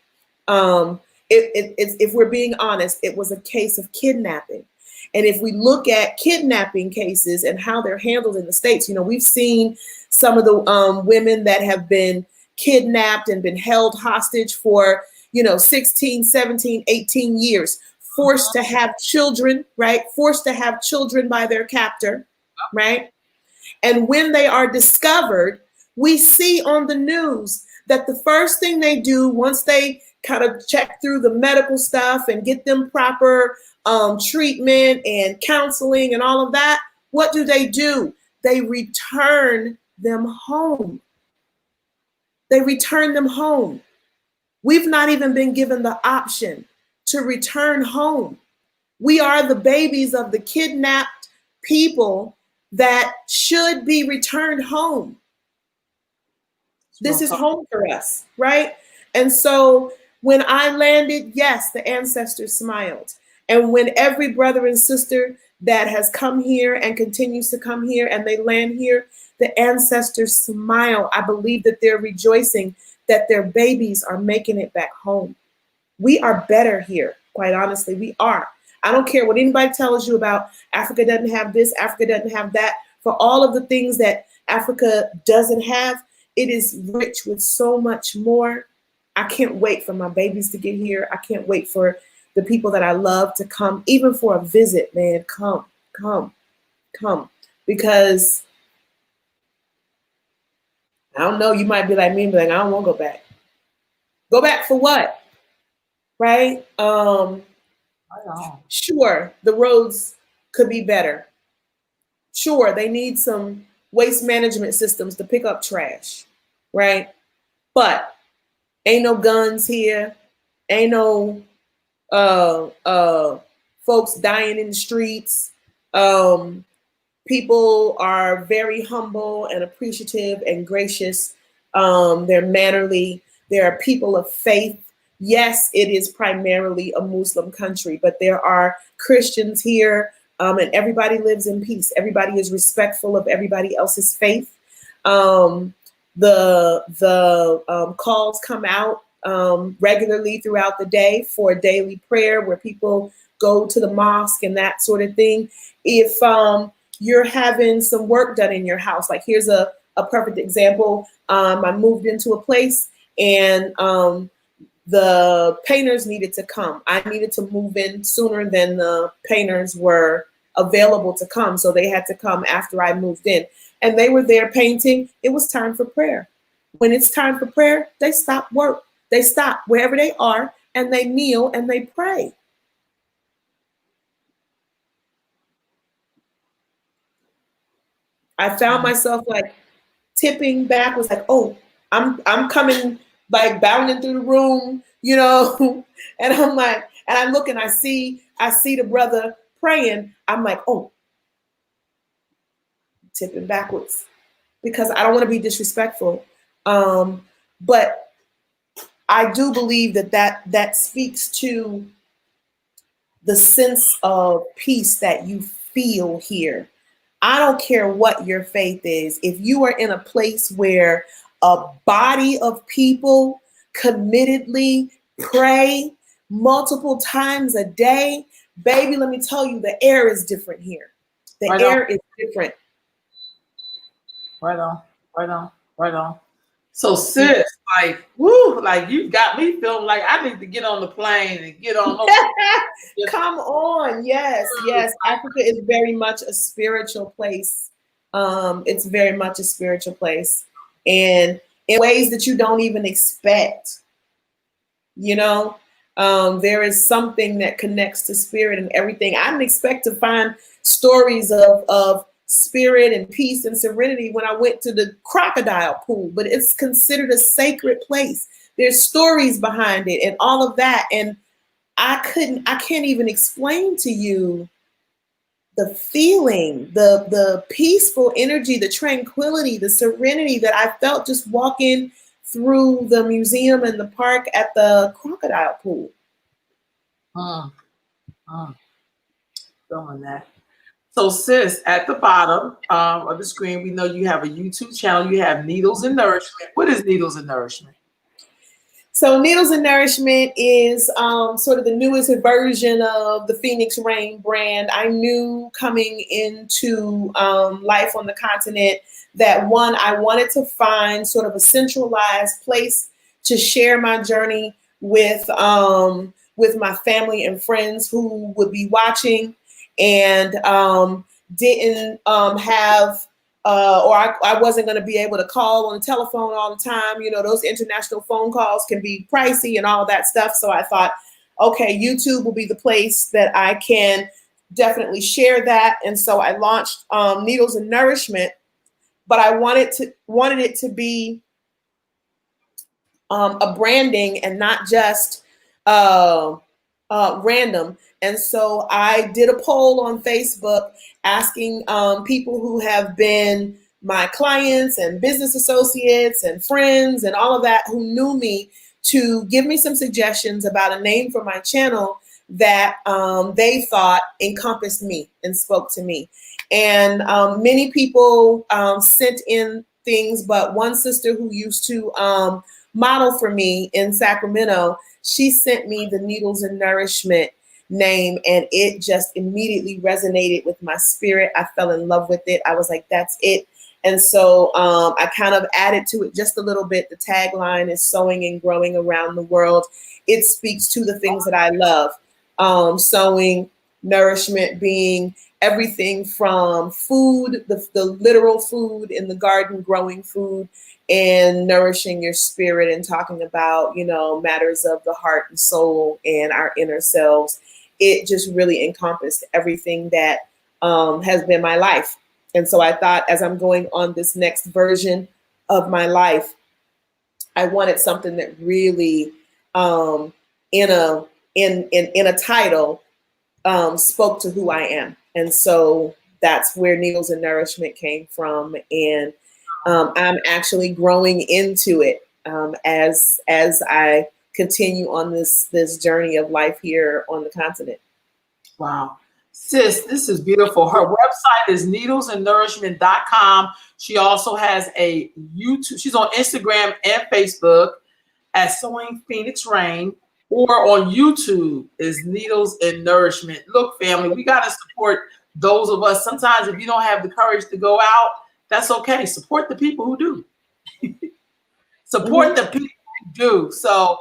If we're being honest, it was a case of kidnapping. And if we look at kidnapping cases and how they're handled in the States, you know, we've seen some of the women that have been kidnapped and been held hostage for, you know, 16, 17, 18 years, forced to have children, right? Forced to have children by their captor, right? And when they are discovered, we see on the news that the first thing they do once they kind of check through the medical stuff and get them proper treatment and counseling and all of that, what do? They return them home. They return them home. We've not even been given the option to return home. We are the babies of the kidnapped people that should be returned home. This is home for us, right? And so when I landed, yes, the ancestors smiled. And when every brother and sister that has come here and continues to come here and they land here, the ancestors smile. I believe that they're rejoicing that their babies are making it back home. We are better here, quite honestly, we are. I don't care what anybody tells you about Africa doesn't have this, Africa doesn't have that. For all of the things that Africa doesn't have, it is rich with so much more. I can't wait for my babies to get here. I can't wait for the people that I love to come, even for a visit, man. Come. Because I don't know, you might be like me and be like, I don't want to go back. Go back for what? Right? Sure, the roads could be better. Sure, they need some waste management systems to pick up trash, right? But ain't no guns here. Ain't no folks dying in the streets. People are very humble and appreciative and gracious. They're mannerly. There are people of faith. Yes, it is primarily a Muslim country, but there are Christians here, and everybody lives in peace. Everybody is respectful of everybody else's faith. The calls come out regularly throughout the day for a daily prayer where people go to the mosque and that sort of thing. If you're having some work done in your house, like here's a perfect example. I moved into a place and the painters needed to come. I needed to move in sooner than the painters were available to come. So they had to come after I moved in. And they were there painting. It was time for prayer. When it's time for prayer, they stop work. They stop wherever they are and they kneel and they pray. I found myself like tipping back, was like, oh, I'm coming, like bounding through the room, you know, and I'm like, and I look and I see the brother praying. I'm like, oh, tipping backwards. because I don't want to be disrespectful. But I do believe that speaks to the sense of peace that you feel here. I don't care what your faith is. If you are in a place where a body of people committedly pray multiple times a day, baby, let me tell you, the air is different here. The Right air on. is different. Right on. Right on. Right on. So sis, like, woo, like you got me feeling like I need to get on the plane and get on over. Come on. Yes, yes. Africa is very much a spiritual place. It's very much a spiritual place. And in ways that you don't even expect, you know, there is something that connects to spirit and everything. I didn't expect to find stories of spirit and peace and serenity when I went to the crocodile pool, but it's considered a sacred place. There's stories behind it and all of that. And I can't even explain to you the feeling, the peaceful energy, the tranquility, the serenity that I felt just walking through the museum and the park at the crocodile pool. Mm, mm, feeling that. So sis, at the bottom of the screen, we know you have a YouTube channel. You have Needles and Nourishment. What is Needles and Nourishment? So Needles and Nourishment is sort of the newest version of the Phoenix Rain brand. I knew coming into life on the continent that one, I wanted to find sort of a centralized place to share my journey with my family and friends who would be watching and didn't have or I wasn't going to be able to call on the telephone all the time. You know, those international phone calls can be pricey and all that stuff. So I thought, okay, YouTube will be the place that I can definitely share that. And so I launched Needles and Nourishment, but I wanted it to be a branding and not just random. And so I did a poll on Facebook asking people who have been my clients and business associates and friends and all of that who knew me to give me some suggestions about a name for my channel that they thought encompassed me and spoke to me. And many people sent in things, but one sister who used to model for me in Sacramento, she sent me the Needles and Nourishment name, and it just immediately resonated with my spirit. I fell in love with it. I was like, that's it. And so I kind of added to it just a little bit. The tagline is sewing and growing around the world. It speaks to the things that I love. Sewing, nourishment being everything from food, the literal food in the garden, growing food, and nourishing your spirit and talking about, you know, matters of the heart and soul and our inner selves. It just really encompassed everything that has been my life. And so I thought, as I'm going on this next version of my life, I wanted something that really, in a title, spoke to who I am. And so that's where Needles and Nourishment came from. And I'm actually growing into it as I continue on this journey of life here on the continent. Wow. Sis, this is beautiful. Her website is needlesandnourishment.com. She also has a YouTube. She's on Instagram and Facebook at Sewing Phoenix Rain, or on YouTube is Needles and Nourishment. Look, family, we got to support those of us. Sometimes if you don't have the courage to go out, that's okay. Support the people who do. Support the people who do. So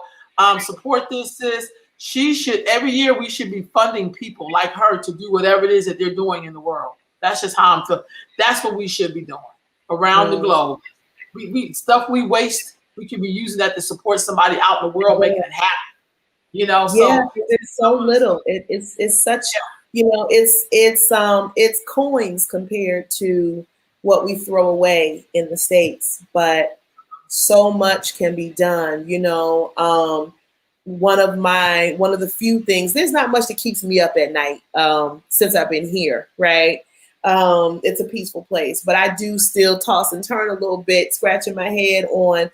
support this, sis. She should, every year we should be funding people like her to do whatever it is that they're doing in the world. That's just how I'm feeling. That's what we should be doing around the globe. We stuff we waste, we could be using that to support somebody out in the world, making it happen. You know, so it's so little. It's such, you know, it's coins compared to what we throw away in the States, but so much can be done. You know, one of the few things, there's not much that keeps me up at night since I've been here, right? It's a peaceful place, but I do still toss and turn a little bit, scratching my head on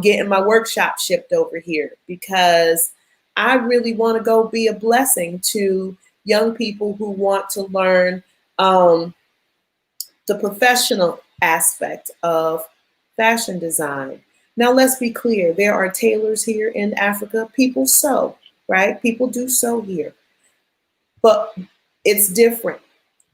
getting my workshop shipped over here, because I really want to go be a blessing to young people who want to learn the professional aspect of fashion design. Now, let's be clear, there are tailors here in Africa. People sew, right? People do sew here, but it's different.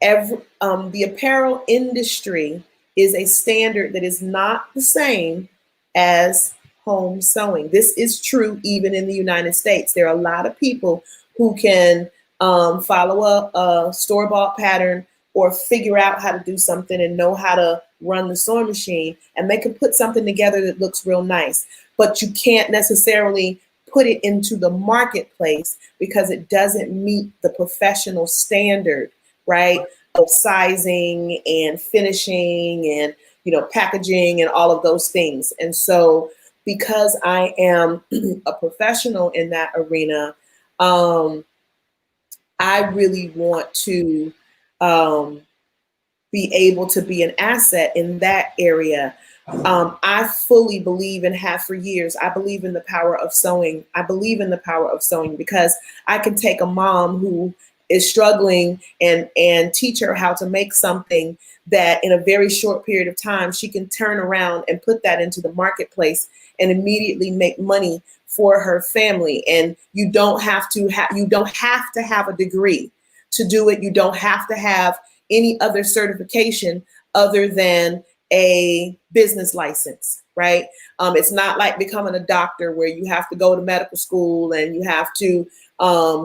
The apparel industry is a standard that is not the same as home sewing. This is true even in the United States. There are a lot of people who can follow a store-bought pattern or figure out how to do something and know how to run the sewing machine, and they can put something together that looks real nice. But you can't necessarily put it into the marketplace because it doesn't meet the professional standard, right, of sizing and finishing and, you know, packaging and all of those things. And so because I am a professional in that arena, I really want to be able to be an asset in that area. I fully believe, and have for years, I believe in the power of sewing. I believe in the power of sewing because I can take a mom who is struggling and teach her how to make something that in a very short period of time, she can turn around and put that into the marketplace and immediately make money for her family. And you don't have to have a degree to do it. You don't have to have any other certification other than a business license, right? It's not like becoming a doctor where you have to go to medical school and you have to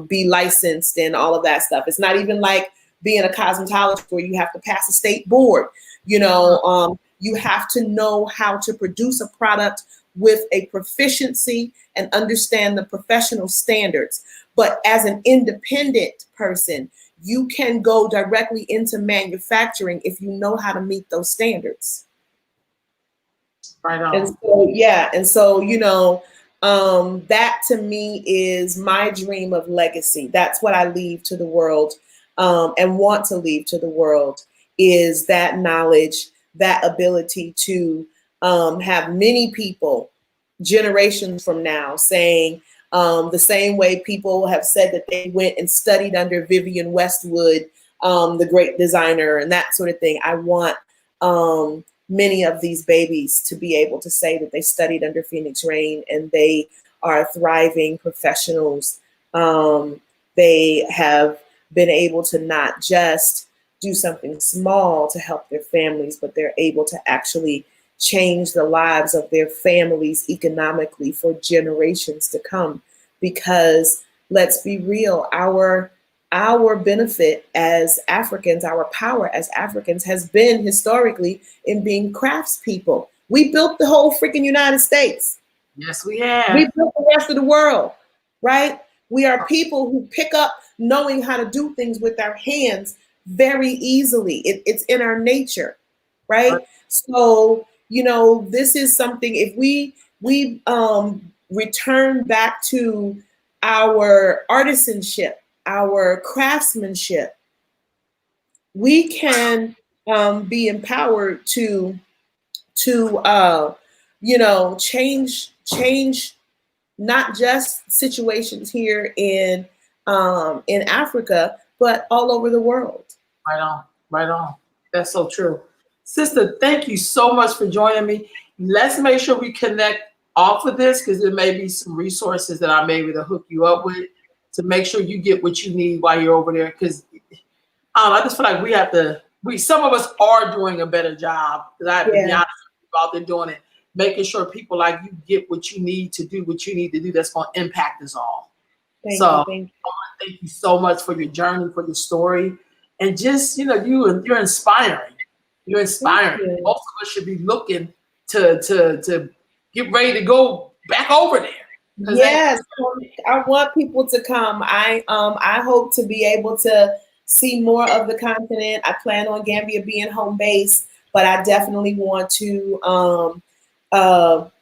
be licensed and all of that stuff. It's not even like being a cosmetologist where you have to pass a state board. You know, you have to know how to produce a product with a proficiency and understand the professional standards. But as an independent person, you can go directly into manufacturing if you know how to meet those standards. Right on. And so, you know, that to me is my dream of legacy. That's what I leave to the world, and want to leave to the world, is that knowledge, that ability to have many people generations from now saying, the same way people have said that they went and studied under Vivienne Westwood, the great designer, and that sort of thing. I want many of these babies to be able to say that they studied under Phoenix Rain and they are thriving professionals. They have been able to not just do something small to help their families, but they're able to actually change the lives of their families economically for generations to come. Because let's be real, our benefit as Africans, our power as Africans has been historically in being craftspeople. We built the whole freaking United States. Yes, we have. We built the rest of the world, right? We are people who pick up knowing how to do things with our hands very easily. It's in our nature, right? So, you know, this is something, if we return back to our artisanship, our craftsmanship, we can be empowered to you know, change not just situations here in Africa, but all over the world. Right on, right on. That's so true. Sister, thank you so much for joining me. Let's make sure we connect off of this, because there may be some resources that I may be able to hook you up with to make sure you get what you need while you're over there. Because I just feel like some of us are doing a better job, because I have to be honest with you, out there doing it, making sure people like you get what you need to do, what you need to do that's going to impact us all. Thank you. I want to thank you so much for your journey, for your story, and just, you know, you're inspiring. You're inspiring. Most of us should be looking to get ready to go back over there. Yes, I want people to come. I hope to be able to see more of the continent. I plan on Gambia being home base, but I definitely want to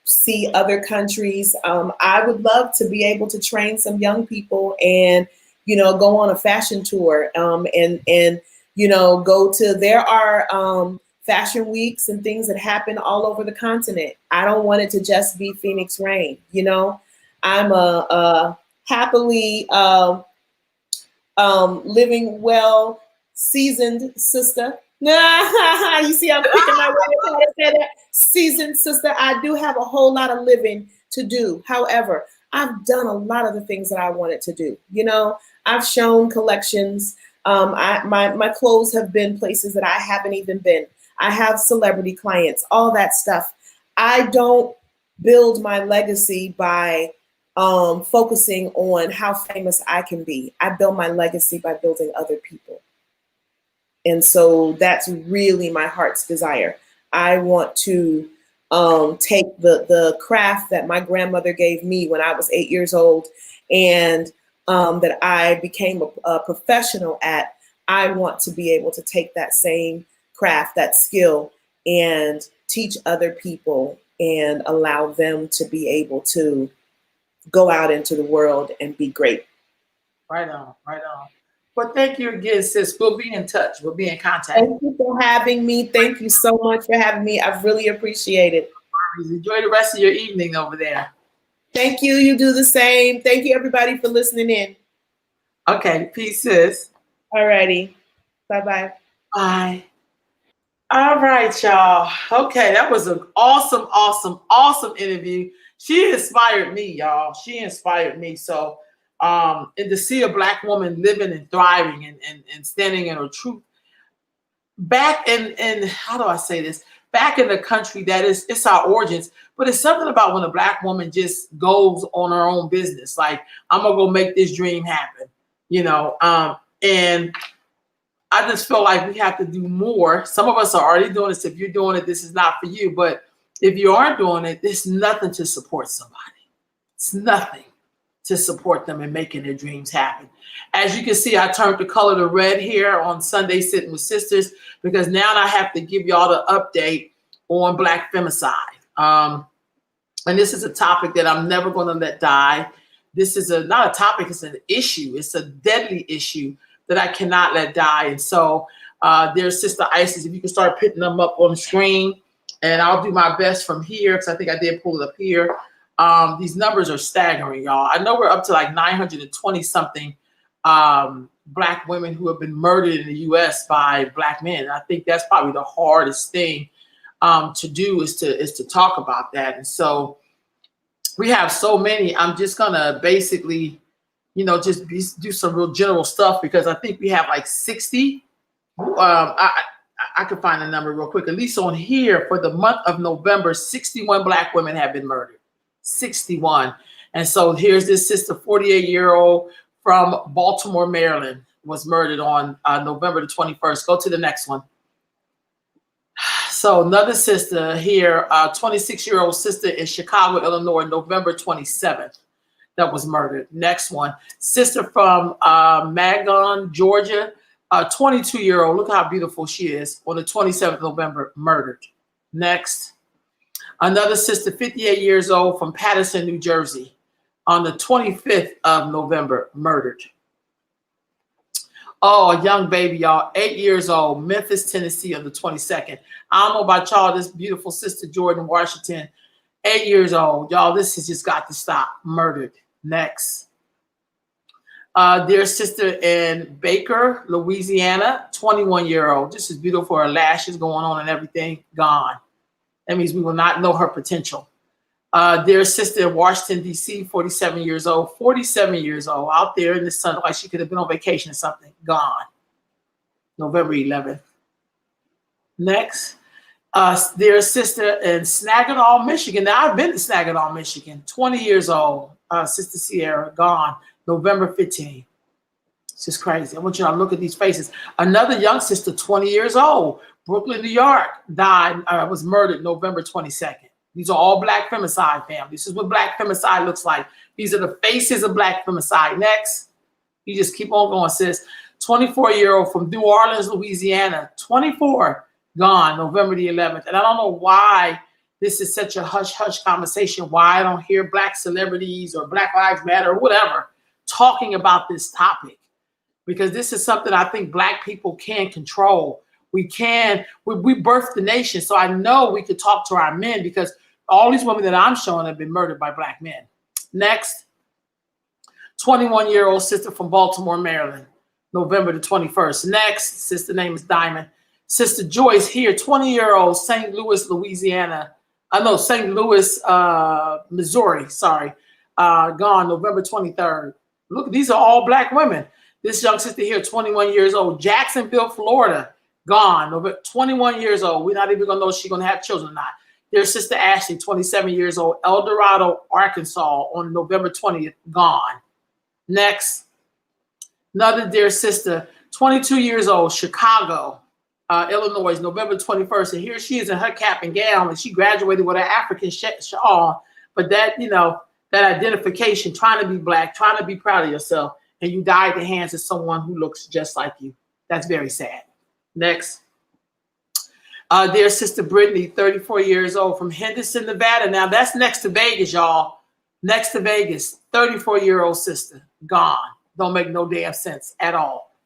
see other countries. I would love to be able to train some young people and, you know, go on a fashion tour, and there are fashion weeks and things that happen all over the continent. I don't want it to just be Phoenix Rain. I'm a happily living well seasoned sister. You see, I'm picking my way how to say that. Seasoned sister. I do have a whole lot of living to do. However, I've done a lot of the things that I wanted to do. I've shown collections. My clothes have been places that I haven't even been. I have celebrity clients, all that stuff. I don't build my legacy by focusing on how famous I can be. I build my legacy by building other people. And so that's really my heart's desire. I want to take the craft that my grandmother gave me when I was 8 years old and that I became a professional at. I want to be able to take that same craft, that skill, and teach other people and allow them to be able to go out into the world and be great. Right on, right on. Well, thank you again, sis. We'll be in touch. We'll be in contact. Thank you for having me. Thank you so much for having me. I really appreciate it. Enjoy the rest of your evening over there. Thank you. You do the same. Thank you, everybody, for listening in. Okay. Peace, sis. All righty. Bye-bye. Bye. All right, y'all. Okay, that was an awesome, awesome, awesome interview. She inspired me, y'all. She inspired me. So, and to see a Black woman living and thriving and standing in her truth back in how do I say this? Back in the country that it's our origins, but it's something about when a Black woman just goes on her own business. Like, I'm gonna go make this dream happen, and I just feel like we have to do more. Some of us are already doing this. If you're doing it, this is not for you. But if you aren't doing it, there's nothing to support somebody. It's nothing to support them in making their dreams happen. As you can see, I turned the color to red here on Sunday Sitting with Sisters, because now I have to give y'all the update on Black femicide. And this is a topic that I'm never going to let die. This is not a topic, it's an issue. It's a deadly issue that I cannot let die. And so there's Sister Isis. If you can start putting them up on the screen, and I'll do my best from here, because I think I did pull it up here. These numbers are staggering, y'all. I know we're up to like 920 something Black women who have been murdered in the US by Black men. And I think that's probably the hardest thing to do is to talk about that. And so we have so many. I'm just gonna basically just do some real general stuff, because I think we have like 60. I could find a number real quick. At least on here for the month of November, 61 Black women have been murdered. 61. And so here's this sister, 48-year-old from Baltimore, Maryland, was murdered on November the 21st. Go to the next one. So another sister here, 26-year-old sister in Chicago, Illinois, November 27th. That was murdered. Next one, sister from Macon, Georgia, 22-year-old. Look how beautiful she is. On the 27th of November, murdered. Next, another sister, 58 years old, from Paterson, New Jersey, on the 25th of November, murdered. Oh, a young baby, y'all, 8 years old, Memphis, Tennessee, on the 22nd. I don't know about y'all. This beautiful sister, Jordan, Washington, 8 years old. Y'all, this has just got to stop. Murdered. Next. Dear sister in Baker, Louisiana, 21-year-old. This is beautiful. Her lashes going on and everything. Gone. That means we will not know her potential. Dear sister in Washington, D.C., 47 years old. 47 years old. Out there in the sun, like she could have been on vacation or something. Gone. November 11th. Next. Dear sister in Saginaw, Michigan. Now, I've been to Saginaw, Michigan. 20 years old. Sister Sierra, gone. November 15th. It's just crazy. I want you to look at these faces. Another young sister, 20 years old. Brooklyn, New York, died, was murdered November 22nd. These are all Black femicide, fam. This is what Black femicide looks like. These are the faces of Black femicide. Next. You just keep on going, sis. 24-year-old from New Orleans, Louisiana. 24. Gone, November the 11th. And I don't know why this is such a hush-hush conversation, why I don't hear Black celebrities or Black Lives Matter or whatever talking about this topic. because this is something I think Black people can control. We birthed the nation. So I know we could talk to our men, because all these women that I'm showing have been murdered by Black men. Next, 21-year-old sister from Baltimore, Maryland, November the 21st. Next, sister name is Diamond. Sister Joyce here, 20-year-old, St. Louis, Louisiana. St. Louis, Missouri, sorry. Gone November 23rd. Look, these are all Black women. This young sister here, 21 years old, Jacksonville, Florida, gone. November, 21 years old. We're not even going to know if she's going to have children or not. Their sister Ashley, 27 years old, El Dorado, Arkansas, on November 20th, gone. Next, another dear sister, 22 years old, Chicago, Illinois, November 21st. And here she is in her cap and gown, and she graduated with an African shawl. But that, you know, that identification, trying to be Black, trying to be proud of yourself, and you die at the hands of someone who looks just like you. That's very sad. Next. Dear sister Brittany, 34 years old, from Henderson, Nevada. Now that's next to Vegas, y'all. Next to Vegas, 34-year-old sister, gone. Don't make no damn sense at all.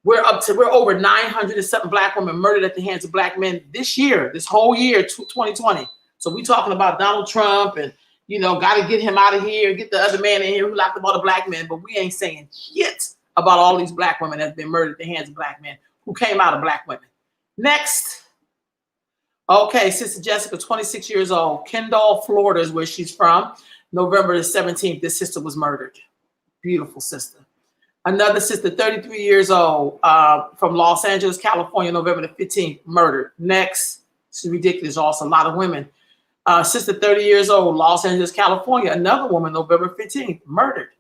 We're over 900 and something Black women murdered at the hands of Black men this year, this whole year, 2020. So we talking about Donald Trump and, you know, got to get him out of here, get the other man in here who locked up all the Black men. But we ain't saying shit about all these Black women that's been murdered at the hands of Black men who came out of Black women. Next. Okay, Sister Jessica, 26 years old, Kendall, Florida is where she's from. November the 17th, this sister was murdered. Beautiful sister. Another sister, 33 years old, from Los Angeles, California, November the 15th, murdered. Next, this is ridiculous, also a lot of women. Sister, 30 years old, Los Angeles, California, another woman, November 15th, murdered.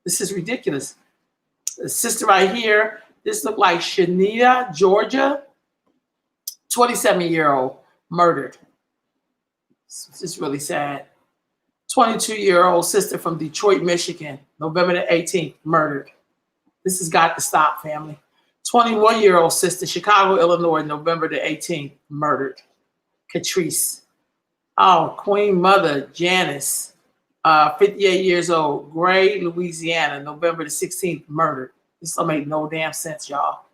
This is ridiculous. The sister right here, this looked like Shanita, Georgia, 27-year-old, murdered. This is really sad. 22-year-old sister from Detroit, Michigan, November the 18th, murdered. This has got to stop, family. 21-year-old sister, Chicago, Illinois, November the 18th, murdered. Catrice. Oh, Queen Mother, Janice, 58 years old, Gray, Louisiana, November the 16th, murdered. This don't make no damn sense, y'all.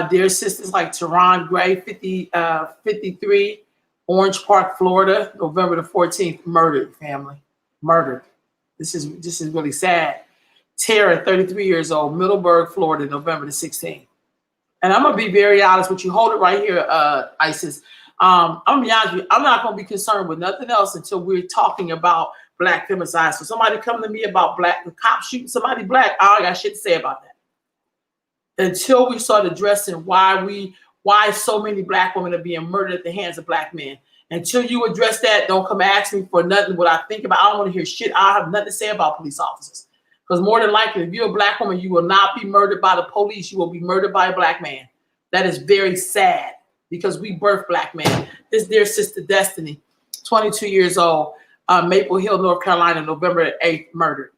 Dear sisters like Teron Gray, 53, Orange Park, Florida, November the 14th, murdered, family, murdered. This is really sad. Tara, 33 years old, Middleburg, Florida, November the 16th. And I'm gonna be very honest with you. Hold it right here, Isis. I'm gonna be honest with you. I'm not gonna be concerned with nothing else until we're talking about Black femicide. So somebody come to me about the cop shooting somebody Black, I got shit to say about that. Until we start addressing why so many Black women are being murdered at the hands of Black men. Until you address that, don't come ask me for nothing what I think about. I don't want to hear shit. I have nothing to say about police officers. Because more than likely, if you're a Black woman, you will not be murdered by the police. You will be murdered by a Black man. That is very sad, because we birth Black men. This dear sister Destiny, 22 years old, Maple Hill, North Carolina, November 8th, murdered.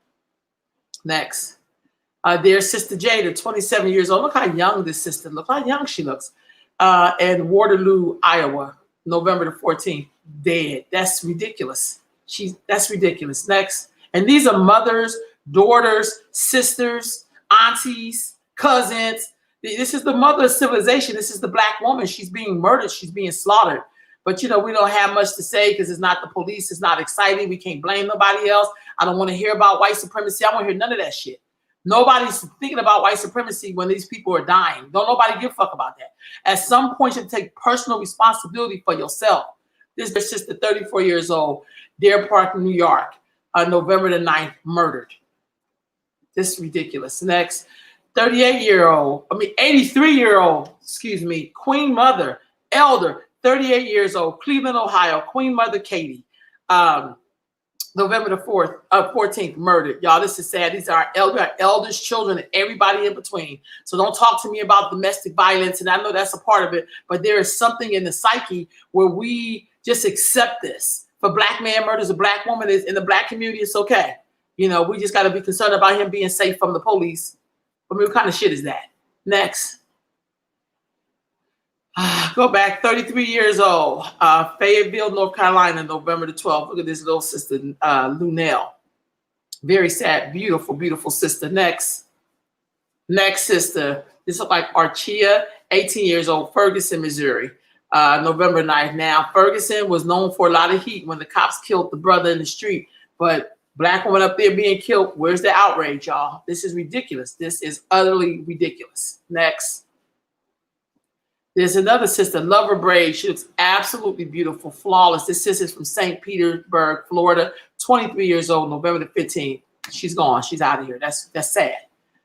Next. Dear sister Jada, 27 years old. Look how young this sister looks. How young she looks. And Waterloo, Iowa, November the 14th, dead. That's ridiculous. That's ridiculous. Next. And these are mothers, daughters, sisters, aunties, cousins. This is the mother of civilization. This is the Black woman. She's being murdered. She's being slaughtered. But, you know, we don't have much to say because it's not the police. It's not exciting. We can't blame nobody else. I don't want to hear about white supremacy. I don't want to hear none of that shit. Nobody's thinking about white supremacy when these people are dying. Don't nobody give a fuck about that. At some point, you take personal responsibility for yourself. This is sister, 34 years old, Deer Park, New York, November the 9th, murdered. This is ridiculous. Next, 83-year-old, Queen Mother, elder, 38 years old, Cleveland, Ohio, Queen Mother Katie, November the 14th, murdered. Y'all, this is sad. These are our elders, children, and everybody in between. So don't talk to me about domestic violence, and I know that's a part of it, but there is something in the psyche where we just accept this. For Black man murders a Black woman is in the Black community, it's okay. You know, we just got to be concerned about him being safe from the police. I mean, what kind of shit is that? Next. Go back, 33 years old, Fayetteville, North Carolina, November the 12th. Look at this little sister, Lunell. Very sad, beautiful, beautiful sister. Next. Next sister, this looks like Archia, 18 years old, Ferguson, Missouri, November 9th. Now, Ferguson was known for a lot of heat when the cops killed the brother in the street, but black woman up there being killed, where's the outrage, y'all? This is ridiculous. This is utterly ridiculous. Next. There's another sister, Lover Braid. She looks absolutely beautiful, flawless. This sister's from St. Petersburg, Florida, 23 years old, November the 15th. She's gone. She's out of here. That's sad.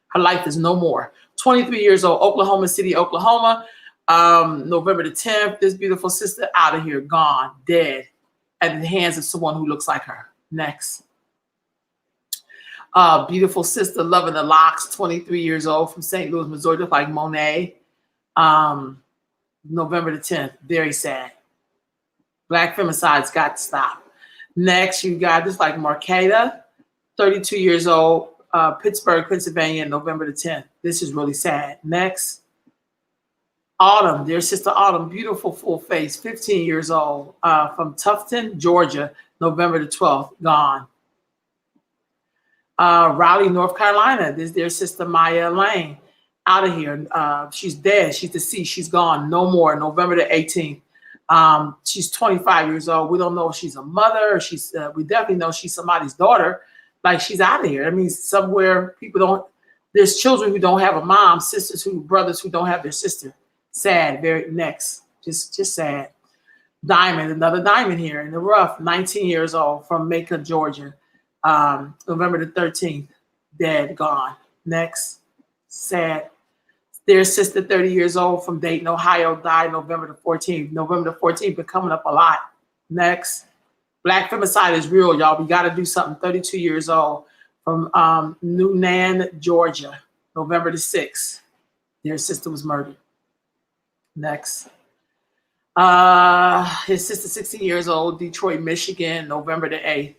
Her life is no more. 23 years old, Oklahoma City, Oklahoma, November the 10th. This beautiful sister out of here, gone, dead, at the hands of someone who looks like her. Next. Beautiful sister, Loving the Locks, 23 years old, from St. Louis, Missouri, looks like Monet. November the 10th, very sad. Black femicide's got to stop. Next, you got this like Marqueta, 32 years old, Pittsburgh, Pennsylvania, November the 10th. This is really sad. Next, Autumn, dear sister Autumn, beautiful full face, 15 years old, from Tufton, Georgia, November the 12th, gone. Raleigh, North Carolina, this dear sister Maya Lane, out of here. She's dead. She's deceased. She's gone. No more. November the 18th. She's 25 years old. We don't know if she's a mother. We definitely know she's somebody's daughter. Like, she's out of here. I mean, somewhere people don't. There's children who don't have a mom, brothers who don't have their sister. Sad. Very next. Just sad. Diamond, another diamond here in the rough. 19 years old, from Macon, Georgia. November the 13th. Dead. Gone. Next. Sad. Their sister, 30 years old, from Dayton, Ohio, died November the 14th. November the 14th been coming up a lot. Next. Black femicide is real, y'all. We got to do something. 32 years old, from Newnan, Georgia, November the 6th. Their sister was murdered. Next. His sister, 16 years old, Detroit, Michigan, November the 8th.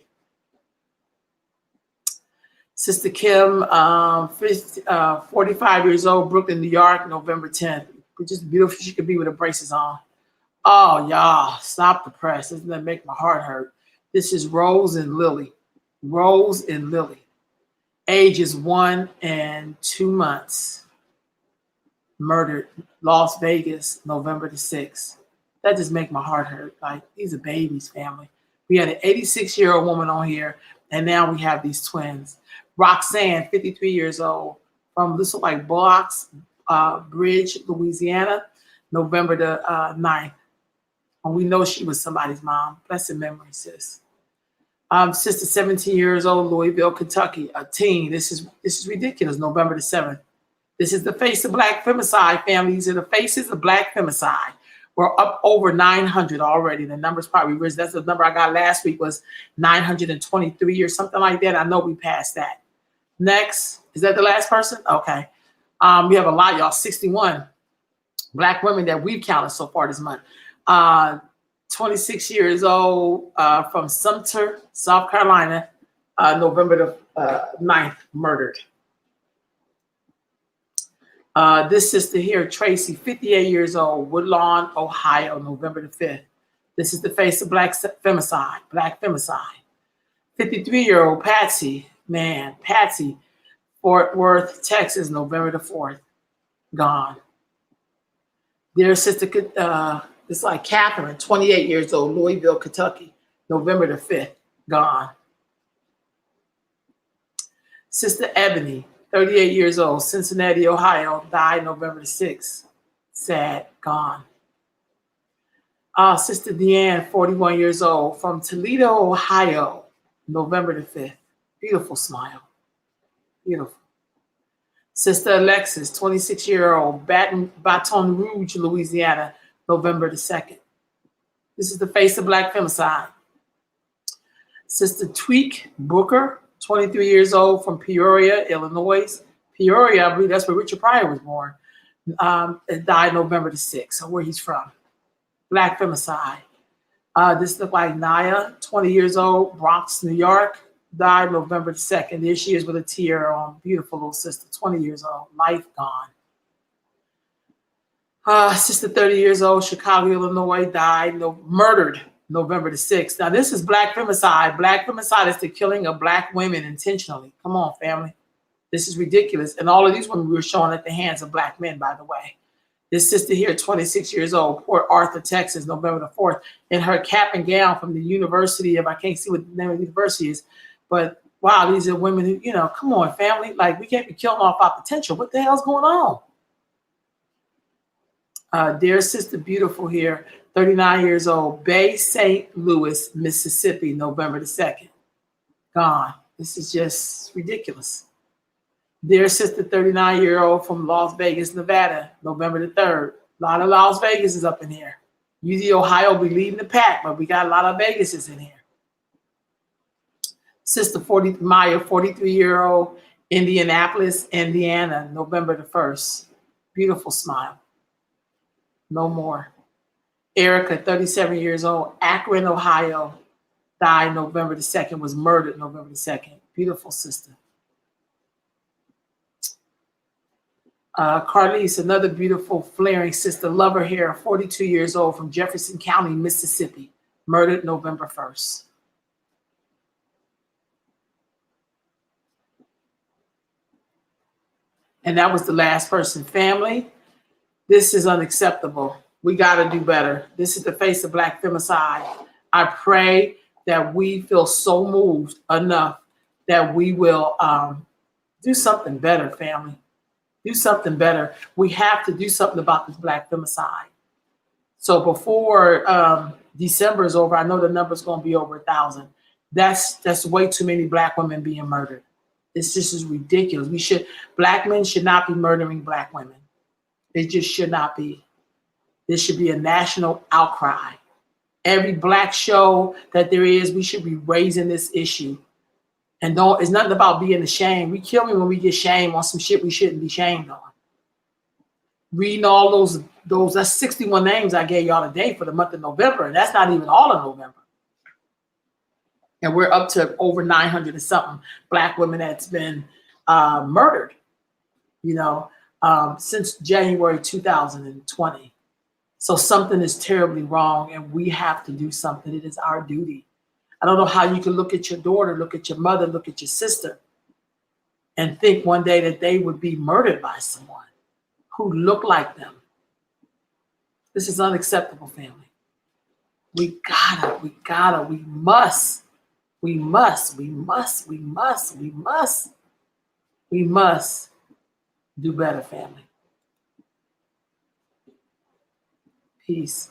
Sister Kim, 45 years old, Brooklyn, New York, November 10th. Just beautiful. She could be with her braces on. Oh, y'all, stop the press. Doesn't that make my heart hurt? This is Rose and Lily. Rose and Lily. Age is 1 and 2 months. Murdered, Las Vegas, November the 6th. That just make my heart hurt. Like, these are babies, family. We had an 86-year-old woman on here, and now we have these twins. Roxanne, 53 years old, from this look like Bullocks Bridge, Louisiana, November the 9th. And we know she was somebody's mom. Blessed memory, sis. Sister, 17 years old, Louisville, Kentucky, a teen. This is ridiculous. November the 7th. This is the face of Black femicide, family. These are the faces of Black femicide. We're up over 900 already. The number's probably risen. That's the number I got last week, was 923 or something like that. I know we passed that. Next, is that the last person? Okay. We have a lot, y'all. 61 Black women that we've counted so far this month. 26 years old, from Sumter, South Carolina, November the 9th, murdered. This sister here, Tracy, 58 years old, Woodlawn, Ohio, November the 5th. This is the face of Black femicide. 53-year-old Patsy, Fort Worth, Texas, November the 4th, gone. Their sister, it's like Catherine, 28 years old, Louisville, Kentucky, November the 5th, gone. Sister Ebony, 38 years old, Cincinnati, Ohio, died November the 6th. Sad, gone. Sister Deanne, 41 years old, from Toledo, Ohio, November the 5th. Beautiful smile. Beautiful. Sister Alexis, 26-year-old, Baton Rouge, Louisiana, November the 2nd. This is the face of Black femicide. Sister Tweak Booker, 23 years old, from Peoria, Illinois. Peoria, I believe that's where Richard Pryor was born. Died November the 6th, so where he's from. Black femicide. This looks like Naya, 20 years old, Bronx, New York. Died November the 2nd. There she is with a tear on. Beautiful little sister, 20 years old. Life gone. Sister, 30 years old, Chicago, Illinois. Died, murdered November the 6th. Now, this is Black femicide. Black femicide is the killing of Black women intentionally. Come on, family. This is ridiculous. And all of these women we were showing at the hands of Black men, by the way. This sister here, 26 years old, Port Arthur, Texas, November the 4th, in her cap and gown from the University of, I can't see what the name of the university is, but wow, these are women who, come on, family. Like, we can't be killing off our potential. What the hell's going on? Dear Sister Beautiful here, 39 years old, Bay St. Louis, Mississippi, November the 2nd. Gone. This is just ridiculous. Dear Sister 39-year-old from Las Vegas, Nevada, November the 3rd. A lot of Las Vegas is up in here. Usually Ohio be leading the pack, but we got a lot of Vegases in here. Sister Maya, 43-year-old, Indianapolis, Indiana, November the 1st. Beautiful smile. No more. Erica, 37 years old, Akron, Ohio, died November the 2nd, was murdered November the 2nd. Beautiful sister. Carlise, another beautiful flaring sister, lover here, 42 years old, from Jefferson County, Mississippi, murdered November 1st. And that was the last person. Family, this is unacceptable. We got to do better. This is the face of Black femicide. I pray that we feel so moved enough that we will do something better, family. Do something better. We have to do something about this Black femicide. So before December is over, I know the number's going to be over 1,000. That's way too many Black women being murdered. This just is ridiculous. Black men should not be murdering Black women. It just should not be. This should be a national outcry. Every Black show that there is, we should be raising this issue. And it's nothing about being ashamed. We kill me when we get shamed on some shit we shouldn't be shamed on. Reading all those, that's 61 names I gave y'all today for the month of November. And that's not even all of November. And we're up to over 900 and something Black women that's been murdered, since January 2020. So something is terribly wrong and we have to do something. It is our duty. I don't know how you can look at your daughter, look at your mother, look at your sister, and think one day that they would be murdered by someone who looked like them. This is unacceptable, family. We must do better, family. Peace.